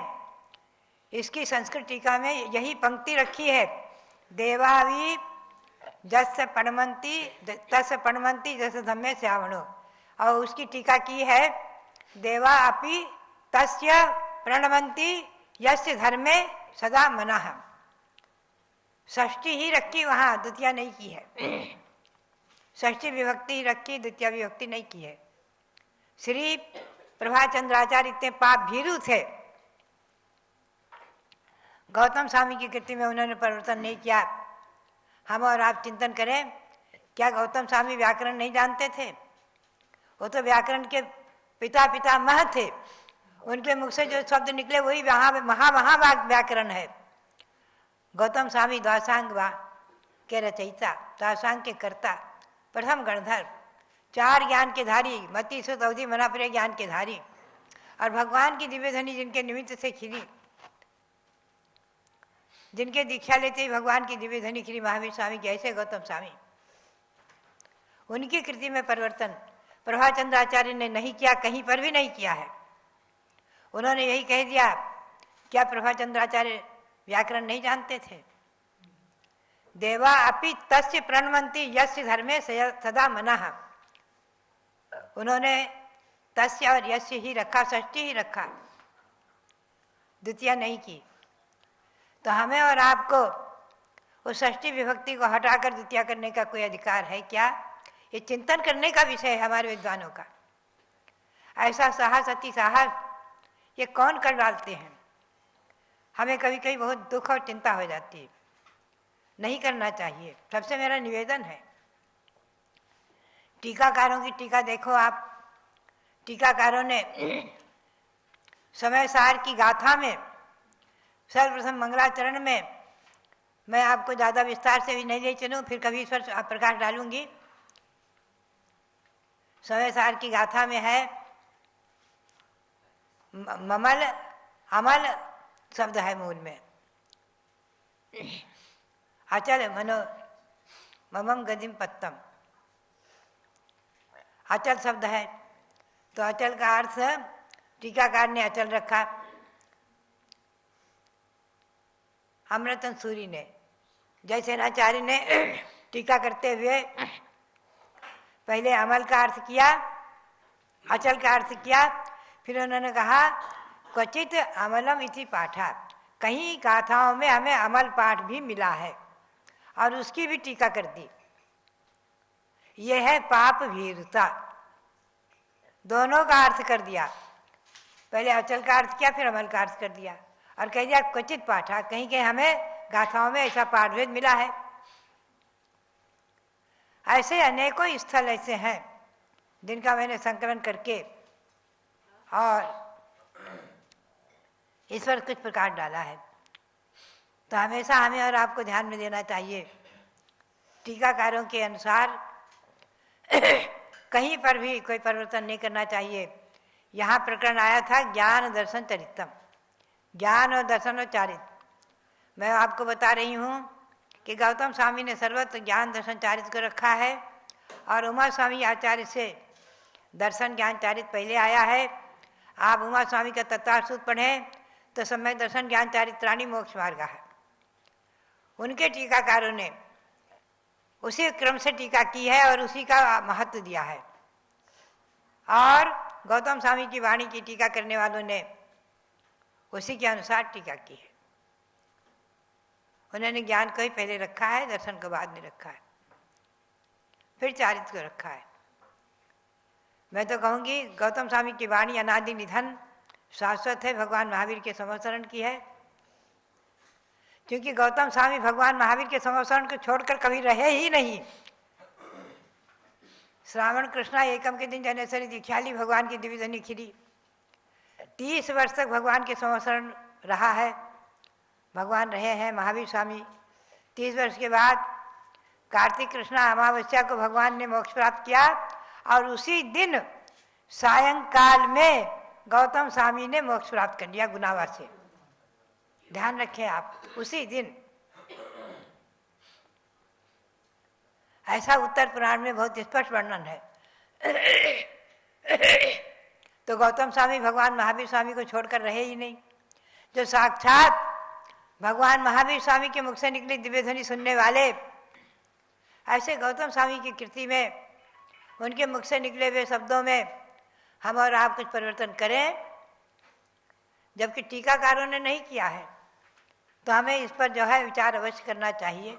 इसकी संस्कृत टीका में यही पंक्ति रखी है, देवावी जस पणमंती तस पणमंती जस धम्मे श्यावणो, और उसकी टीका की है देवा अपि तस्य प्रणमंती यस्य धर्मे सदा मनाह। षष्ठी ही रखी वहां, द्वितीय नहीं की है। षष्ठी विभक्ति रखी, द्वितीय विभक्ति नहीं की है। श्री प्रभाचंद्राचार्य इतने पाप भीरू थे, गौतम स्वामी की कृति में उन्होंने परिवर्तन नहीं किया। हम और आप चिंतन करें, क्या गौतम स्वामी व्याकरण नहीं जानते थे? वो तो व्याकरण के पिता पितामह थे। उनके मुख से जो शब्द निकले वही महा व्याकरण है। गौतम स्वामी द्वासांग के रचयिता, द्वासांग के कर्ता, प्रथम गणधर, 4 ज्ञान के धारी, मति सुत अवधि मनाप्रिय ज्ञान के धारी, और भगवान की दिव्य ध्वनि जिनके निमित्त से खिली, जिनके दीक्षा लेते ही भगवान की दिव्य ध्वनि खिली, महावीर स्वामी की, ऐसे गौतम स्वामी। उनकी कृति में परिवर्तन प्रभाचंद्राचार्य ने नहीं किया, कहीं पर भी नहीं किया है। उन्होंने यही कह दिया, क्या प्रभाचंद्राचार्य व्याकरण नहीं जानते थे? देवा अपि तस्य प्रणमंती यस्य धर्मे सदा मनाह। उन्होंने तस्य और यस्य ही रखा, षष्ठी ही रखा, द्वितीय नहीं की। तो हमें और आपको उस षष्ठी विभक्ति को हटाकर द्वितीय करने का कोई अधिकार है क्या? ये चिंतन करने का विषय है हमारे विद्वानों का। ऐसा साहस, अति साहस ये कौन कर डालते हैं? हमें कभी कभी बहुत दुख और चिंता हो जाती है। नहीं करना चाहिए। सबसे मेरा निवेदन है, टीकाकारों की टीका देखो आप। टीकाकारों ने समय सार की गाथा में सर्वप्रथम मंगलाचरण में, मैं आपको ज़्यादा विस्तार से भी नहीं ले चलूँ, फिर कभी इस पर प्रकाश डालूंगी। समय सार की गाथा में है, ममल अमल शब्द है मूल में, अचल मनो ममम गदिम पत्तम, अचल शब्द है। तो अचल का अर्थ टीकाकार ने अचल रखा, अमृतन सूरी ने, जयसेनाचार्य ने टीका करते हुए पहले अमल का अर्थ किया, अचल का अर्थ किया, फिर उन्होंने कहा क्वचित अमलम इति पाठा, कहीं गाथाओं में हमें अमल पाठ भी मिला है, और उसकी भी टीका कर दी। यह है पाप भीरुता। दोनों का अर्थ कर दिया, पहले अचल का अर्थ किया, फिर अमल का अर्थ कर दिया, और कह दिया क्वचित पाठा, कहीं कहीं हमें गाथाओं में ऐसा पाठभेद मिला है। ऐसे अनेकों स्थल ऐसे हैं जिनका मैंने संकलन करके और इस पर कुछ प्रकाश डाला है। तो हमेशा हमें और आपको ध्यान में देना चाहिए, टीकाकारों के अनुसार कहीं पर भी कोई परिवर्तन नहीं करना चाहिए। यहाँ प्रकरण आया था ज्ञान दर्शन चरित्रम, ज्ञान और दर्शन और चारित्र। मैं आपको बता रही हूँ कि गौतम स्वामी ने सर्वत्र ज्ञान दर्शन चारित्र को रखा है, और उमा स्वामी आचार्य से दर्शन ज्ञान चारित्र पहले आया है। आप उमा स्वामी का तत्वार्थ सूत्र पढ़ें तो सम्यक दर्शन ज्ञान चारित्राणी मोक्ष मार्ग है। उनके टीकाकारों ने उसी क्रम से टीका की है और उसी का महत्व दिया है, और गौतम स्वामी की वाणी की टीका करने वालों ने उसी के अनुसार टीका की है। उन्होंने ज्ञान को ही पहले रखा है, दर्शन को बाद में रखा है, फिर चारित्र को रखा है। मैं तो कहूँगी गौतम स्वामी की वाणी अनादि निधन शाश्वत है, भगवान महावीर के समवसरण की है, क्योंकि गौतम स्वामी भगवान महावीर के समवसरण को छोड़कर कभी रहे ही नहीं। श्रावण कृष्णा एकम के दिन जनेश्वरी दीक्षाली भगवान की दिव्य ध्वनि खिली। 30 वर्ष तक भगवान के समवसरण रहा है, भगवान रहे हैं महावीर स्वामी। 30 वर्ष के बाद कार्तिक कृष्णा अमावस्या को भगवान ने मोक्ष प्राप्त किया, और उसी दिन सायंकाल में गौतम स्वामी ने मोक्ष प्राप्त कर लिया गुनावार से। ध्यान रखें आप, उसी दिन। ऐसा उत्तर पुराण में बहुत स्पष्ट वर्णन है। तो गौतम स्वामी भगवान महावीर स्वामी को छोड़कर रहे ही नहीं। जो साक्षात भगवान महावीर स्वामी के मुख से निकली दिव्य ध्वनि सुनने वाले, ऐसे गौतम स्वामी की कृति में, उनके मुख से निकले हुए शब्दों में हम और आप कुछ परिवर्तन करें जबकि टीकाकारों ने नहीं किया है। तो हमें इस पर जो है विचार अवश्य करना चाहिए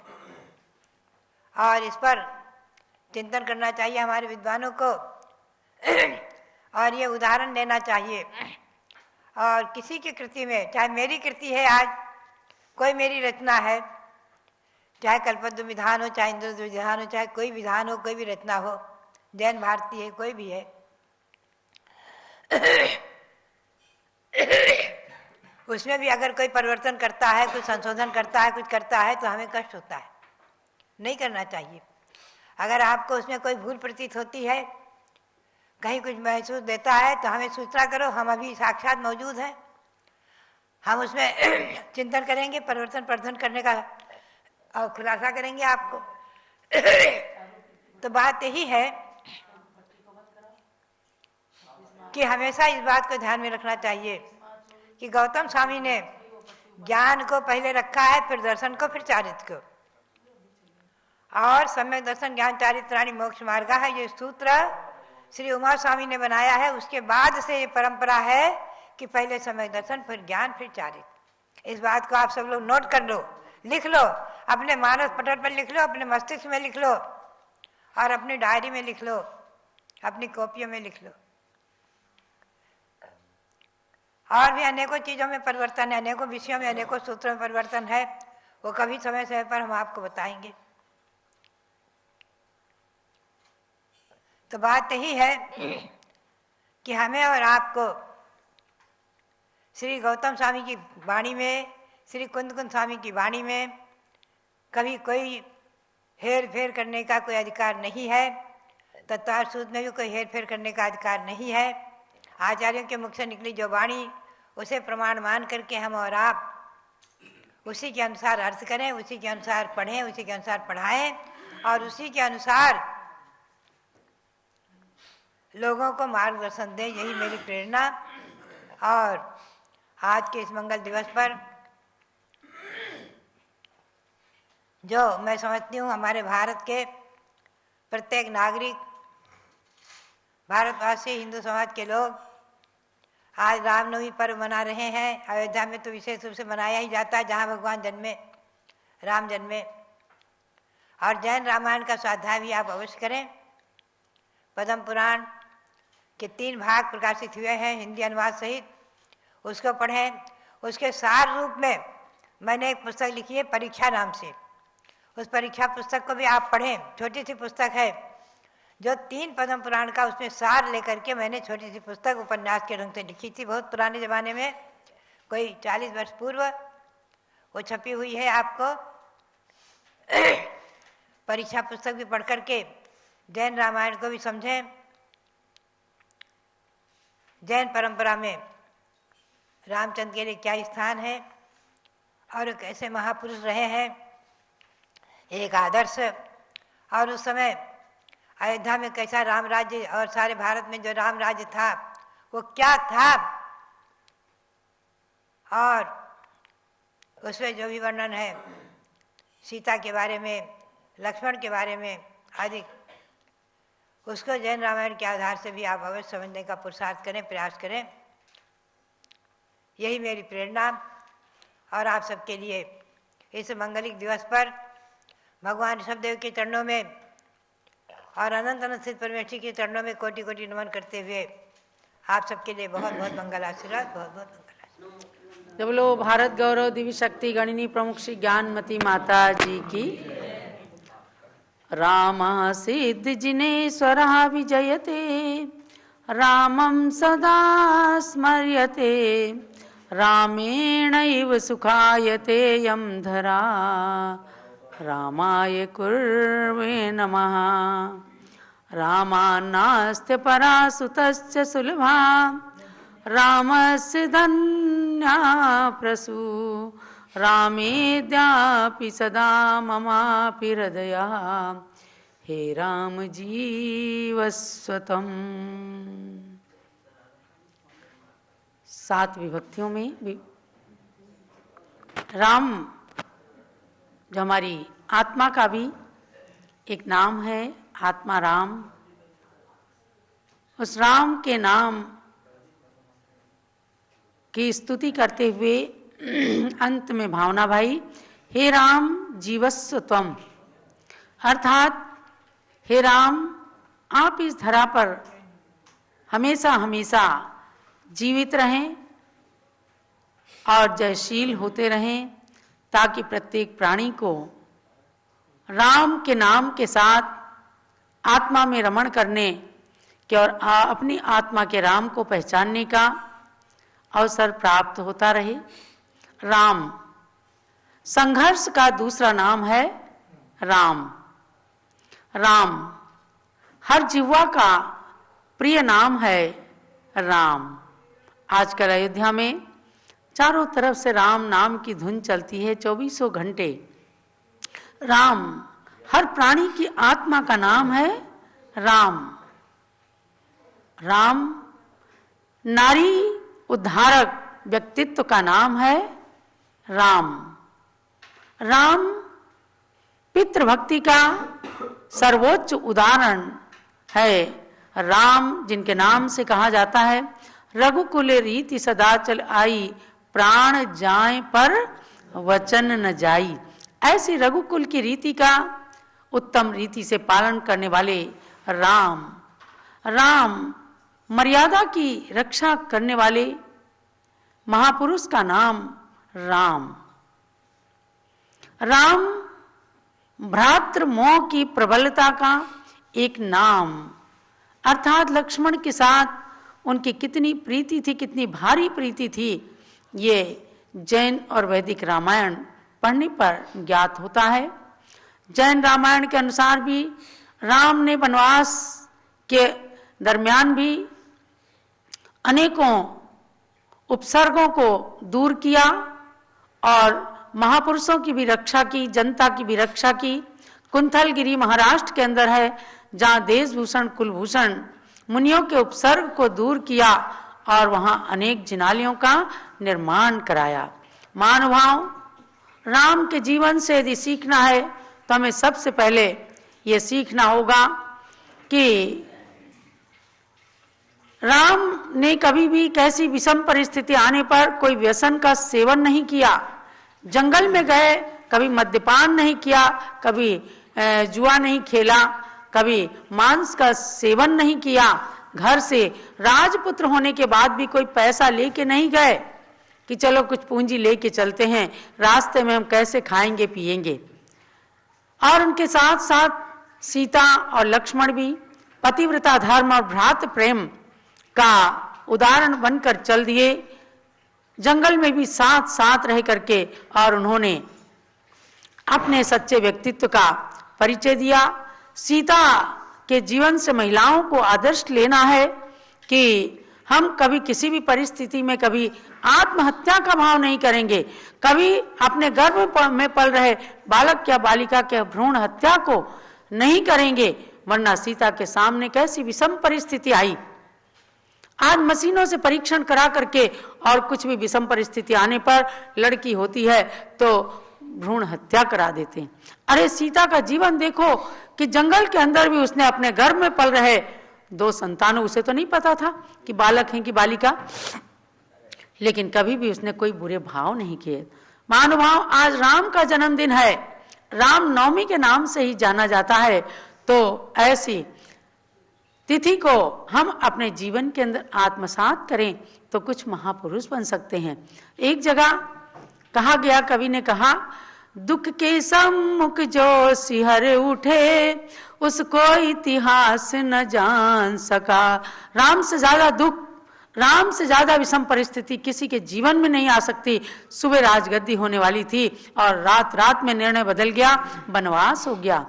और इस पर चिंतन करना चाहिए हमारे विद्वानों को और ये उदाहरण देना चाहिए। और किसी की कृति में, चाहे मेरी कृति है आज, कोई मेरी रचना है, चाहे कल्पद्रुम विधान हो, चाहे इंद्रद्रुम विधान हो, चाहे कोई विधान हो, कोई भी रचना हो, जैन भारती है, कोई भी है, उसमें भी अगर कोई परिवर्तन करता है, कुछ संशोधन करता है, कुछ करता है, तो हमें कष्ट होता है, नहीं करना चाहिए। अगर आपको उसमें कोई भूल प्रतीत होती है, कहीं कुछ महसूस देता है, तो हमें सूचना करो, हम अभी साक्षात मौजूद हैं, हम उसमें चिंतन करेंगे, परिवर्तन प्रवर्धन करने का और खुलासा करेंगे आपको। तो बात यही है कि हमेशा इस बात को ध्यान में रखना चाहिए कि गौतम स्वामी ने ज्ञान को पहले रखा है, फिर दर्शन को, फिर चारित्र को। और सम्यक दर्शन ज्ञान चारित्राणि मोक्ष मार्गा है, ये सूत्र श्री उमा स्वामी ने बनाया है। उसके बाद से ये परंपरा है कि पहले सम्यक दर्शन, फिर ज्ञान, फिर चारित्र। इस बात को आप सब लोग नोट कर लो, लिख लो, अपने मानस पटल पर लिख लो, अपने मस्तिष्क में लिख लो और अपनी डायरी में लिख लो, अपनी कॉपियों में लिख लो। और भी अनेकों चीज़ों में परिवर्तन है, अनेकों विषयों में, अनेकों सूत्रों में परिवर्तन है, वो कभी समय समय पर हम आपको बताएंगे। तो बात यही है कि हमें और आपको श्री गौतम स्वामी की वाणी में, श्री कुंद कुंद स्वामी की वाणी में कभी कोई हेर फेर करने का कोई अधिकार नहीं है। तत्वार सूत्र में भी कोई हेर फेर करने का अधिकार नहीं है। आचार्यों के मुख से निकली जो वाणी, उसे प्रमाण मान करके हम और आप उसी के अनुसार अर्थ करें, उसी के अनुसार पढ़ें, उसी के अनुसार पढ़ाएं और उसी के अनुसार लोगों को मार्गदर्शन दें। यही मेरी प्रेरणा। और आज के इस मंगल दिवस पर जो मैं समझती हूँ हमारे भारत के प्रत्येक नागरिक, भारतवासी, हिंदू समाज के लोग आज रामनवमी पर्व मना रहे हैं। अयोध्या में तो विशेष रूप से मनाया ही जाता है, जहाँ भगवान जन्मे, राम जन्मे। और जैन रामायण का स्वाध्याय भी आप अवश्य करें। पद्म पुराण के 3 भाग प्रकाशित हुए हैं हिंदी अनुवाद सहित, उसको पढ़ें। उसके सार रूप में मैंने एक पुस्तक लिखी है परीक्षा नाम से, उस परीक्षा पुस्तक को भी आप पढ़ें। छोटी सी पुस्तक है जो 3 पद्म पुराण का उसमें सार लेकर के मैंने छोटी सी पुस्तक उपन्यास के ढंग से लिखी थी, बहुत पुराने ज़माने में, कोई 40 वर्ष पूर्व वो छपी हुई है। आपको परीक्षा पुस्तक भी पढ़ करके जैन रामायण को भी समझें, जैन परंपरा में रामचंद्र के लिए क्या स्थान है और कैसे महापुरुष रहे हैं, एक आदर्श। और उस समय अयोध्या में कैसा राम राज्य और सारे भारत में जो राम राज्य था वो क्या था, और उसमें जो भी वर्णन है सीता के बारे में, लक्ष्मण के बारे में आदि, उसको जैन रामायण के आधार से भी आप अवश्य समझने का पुरुषार्थ करें, प्रयास करें। यही मेरी प्रेरणा। और आप सबके लिए इस मंगलिक दिवस पर भगवान ऋषभदेव के चरणों में और अनंत अनंत सिद्ध परमेश्वर के चरणों में कोटि कोटि नमन करते हुए आप सबके लिए बहुत बहुत मंगल आशीर्वाद, बहुत बहुत मंगल आशीर्वाद। जब लो भारत गौरव दिव्य शक्ति गणिनी प्रमुख श्री ज्ञानमती माता जी की। राम सिद्ध जिनेश्वरः विजयते, रामं सदा स्मर्यते, रामेणैव सुखायते यं धरा, रामाय कुर्वे नमः। रामान्नास्त्य परा सुतश्च सुलभा, रामस्य धन्या प्रसू, रामेद्यापि सदा ममापि हृदयः, हे राम जीवस्वतम्। 7 विभक्तियों में भी राम जो हमारी आत्मा का भी एक नाम है, आत्मा राम। उस राम के नाम की स्तुति करते हुए अंत में भावना भाई, हे राम जीवस्व त्वम, अर्थात हे राम आप इस धरा पर हमेशा हमेशा जीवित रहें और जयशील होते रहें, ताकि प्रत्येक प्राणी को राम के नाम के साथ आत्मा में रमण करने के और अपनी आत्मा के राम को पहचानने का अवसर प्राप्त होता रहे। राम संघर्ष का दूसरा नाम है राम। राम हर जिह्वा का प्रिय नाम है राम। आजकल अयोध्या में चारों तरफ से राम नाम की धुन चलती है 24 घंटे। राम हर प्राणी की आत्मा का नाम है राम। राम नारी उद्धारक व्यक्तित्व का नाम है राम। राम पितृभक्ति का सर्वोच्च उदाहरण है। राम जिनके नाम से कहा जाता है रघुकुल रीति सदा चल आई, प्राण जाए पर वचन न जाई। ऐसी रघुकुल की रीति का उत्तम रीति से पालन करने वाले राम। राम मर्यादा की रक्षा करने वाले महापुरुष का नाम राम। राम भ्रातृ मोह की प्रबलता का एक नाम, अर्थात लक्ष्मण के साथ उनकी कितनी प्रीति थी, कितनी भारी प्रीति थी, ये जैन और वैदिक रामायण पढ़ने पर ज्ञात होता है। जैन रामायण के अनुसार भी राम ने वनवास के दरमियान भी अनेकों उपसर्गों को दूर किया और महापुरुषों की भी रक्षा की, जनता की भी रक्षा की। कुंथलगिरी महाराष्ट्र के अंदर है, जहाँ देशभूषण कुलभूषण मुनियों के उपसर्ग को दूर किया और वहां अनेक जिनालयों का निर्माण कराया। महानुभाव, राम के जीवन से यदि सीखना है तो हमें सबसे पहले ये सीखना होगा कि राम ने कभी भी कैसी विषम परिस्थिति आने पर कोई व्यसन का सेवन नहीं किया। जंगल में गए, कभी मद्यपान नहीं किया, कभी जुआ नहीं खेला, कभी मांस का सेवन नहीं किया। घर से राजपुत्र होने के बाद भी कोई पैसा लेके नहीं गए कि चलो कुछ पूंजी लेके चलते हैं, रास्ते में हम कैसे खाएंगे पिएंगे। और उनके साथ साथ सीता और लक्ष्मण भी पतिव्रता धर्म और भ्रातृ प्रेम का उदाहरण बनकर चल दिए। जंगल में भी साथ साथ रह करके और उन्होंने अपने सच्चे व्यक्तित्व का परिचय दिया। सीता के जीवन से महिलाओं को आदर्श लेना है कि हम कभी किसी भी परिस्थिति में कभी आत्महत्या का भाव नहीं करेंगे, कभी अपने गर्भ में पल रहे बालक या बालिका के भ्रूण हत्या को नहीं करेंगे, वरना सीता के सामने कैसी विषम परिस्थिति आई। आज मशीनों से परीक्षण करा करके और कुछ भी विषम परिस्थिति आने पर लड़की होती है तो भ्रूण हत्या करा देते हैं। अरे सीता का जीवन देखो कि जंगल के अंदर भी उसने अपने गर्भ में पल रहे 2 संतानों, उसे तो नहीं पता था कि बालक हैं कि बालिका, लेकिन कभी भी उसने कोई बुरे भाव नहीं किए। महानुभाव, आज राम का जन्मदिन है, राम नवमी के नाम से ही जाना जाता है, तो ऐसी तिथि को हम अपने जीवन के अंदर आत्मसात करें तो कुछ महापुरुष बन सकते हैं। एक जगह कहा गया, कवि ने कहा, दुख के सम्मुख जो सिहर उठे उसको इतिहास न जान सका। राम से ज्यादा दुख, राम से ज्यादा विषम परिस्थिति किसी के जीवन में नहीं आ सकती। सुबह राजगद्दी होने वाली थी और रात रात में निर्णय बदल गया, वनवास हो गया।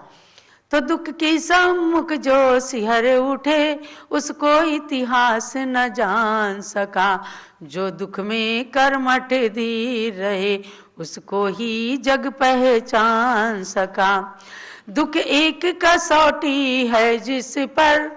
तो दुख के सम्मुख जो सिहर उठे उसको इतिहास न जान सका। जो दुख में कर्मठ धीर रहे उसको ही जग पहचान सका। दुख एक कसौटी है जिस पर,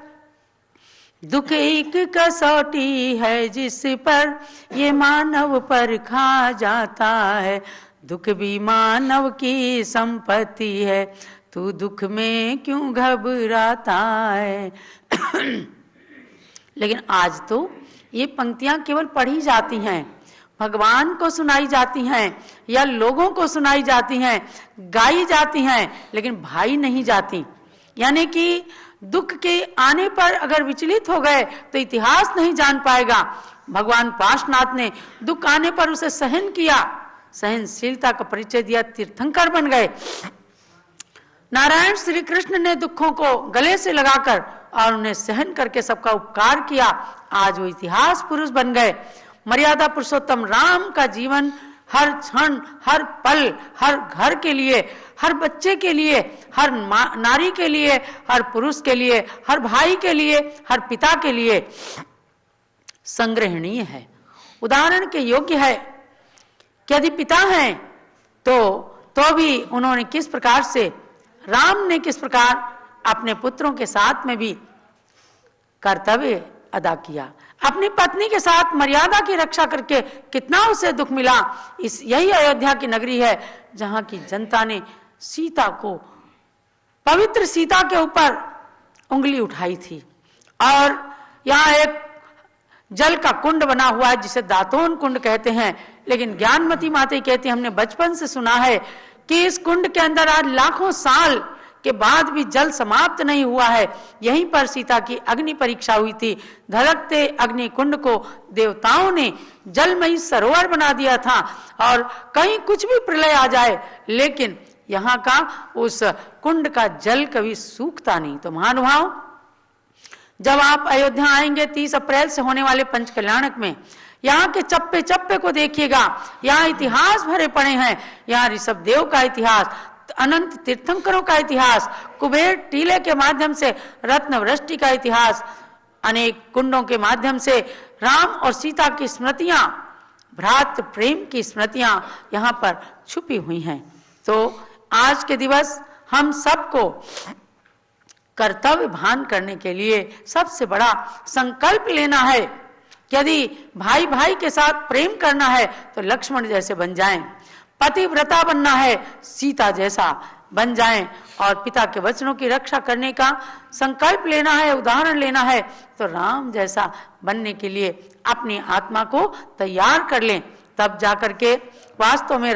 दुख एक कसौटी है जिस पर ये मानव पर खा जाता है। दुख भी मानव की संपत्ति है, तू दुख में क्यों घबराता है। लेकिन आज तो ये पंक्तियां केवल पढ़ी जाती हैं, भगवान को सुनाई जाती हैं या लोगों को सुनाई जाती हैं, गाई जाती हैं, लेकिन भाई नहीं जाती। यानी कि दुख के आने पर अगर विचलित हो गए तो इतिहास नहीं जान पाएगा। भगवान पार्श्वनाथ ने दुख आने पर उसे सहन किया, सहनशीलता का परिचय दिया, तीर्थंकर बन गए। नारायण श्री कृष्ण ने दुखों को गले से लगाकर और उन्हें सहन करके सबका उपकार किया, आज वो इतिहास पुरुष बन गए। मर्यादा पुरुषोत्तम राम का जीवन हर क्षण, हर पल, हर घर के लिए, हर बच्चे के लिए, हर नारी के लिए, हर पुरुष के लिए, हर भाई के लिए, हर पिता के लिए संग्रहणीय है, उदाहरण के योग्य है। कि यदि पिता हैं तो भी उन्होंने किस प्रकार से, राम ने किस प्रकार अपने पुत्रों के साथ में भी कर्तव्य अदा किया, अपनी पत्नी के साथ मर्यादा की रक्षा करके कितना उसे दुख मिला। यही अयोध्या की नगरी है जहां की जनता ने सीता को, पवित्र सीता के ऊपर उंगली उठाई थी। और यहाँ एक जल का कुंड बना हुआ है जिसे दातोन कुंड कहते हैं, लेकिन ज्ञानमती माता कहती है हमने बचपन से सुना है कि इस कुंड के अंदर आज लाखों साल के बाद भी जल समाप्त नहीं हुआ है। यहीं पर सीता की अग्नि परीक्षा हुई थी। धड़कते अग्नि कुंड को देवताओं ने जलमयी सरोवर बना दिया था, और कहीं कुछ भी प्रलय आ जाए लेकिन यहाँ का उस कुंड का जल कभी सूखता नहीं। तो महानुभाव, जब आप अयोध्या आएंगे 30 अप्रैल से होने वाले पंच कल्याणक में, यहाँ के चप्पे चप्पे को देखिएगा, यहाँ इतिहास भरे पड़े हैं। यहाँ ऋषभ देव का इतिहास, अनंत तीर्थंकरों का इतिहास, कुबेर टीले के माध्यम से रत्न वृष्टि का इतिहास, अनेक कुंडों के माध्यम से राम और सीता की स्मृतियां, भ्रातृ प्रेम की स्मृतियां यहाँ पर छुपी हुई हैं। तो आज के दिवस हम सबको कर्तव्य भान करने के लिए सबसे बड़ा संकल्प लेना है। यदि भाई भाई के साथ प्रेम करना है तो लक्ष्मण जैसे बन जाएं, पतिव्रता बनना है सीता जैसा बन जाएं, और पिता के वचनों की रक्षा करने का संकल्प लेना है, उदाहरण लेना है तो राम जैसा बनने के लिए अपनी आत्मा को तैयार कर लें। तब जाकर के वास्तव में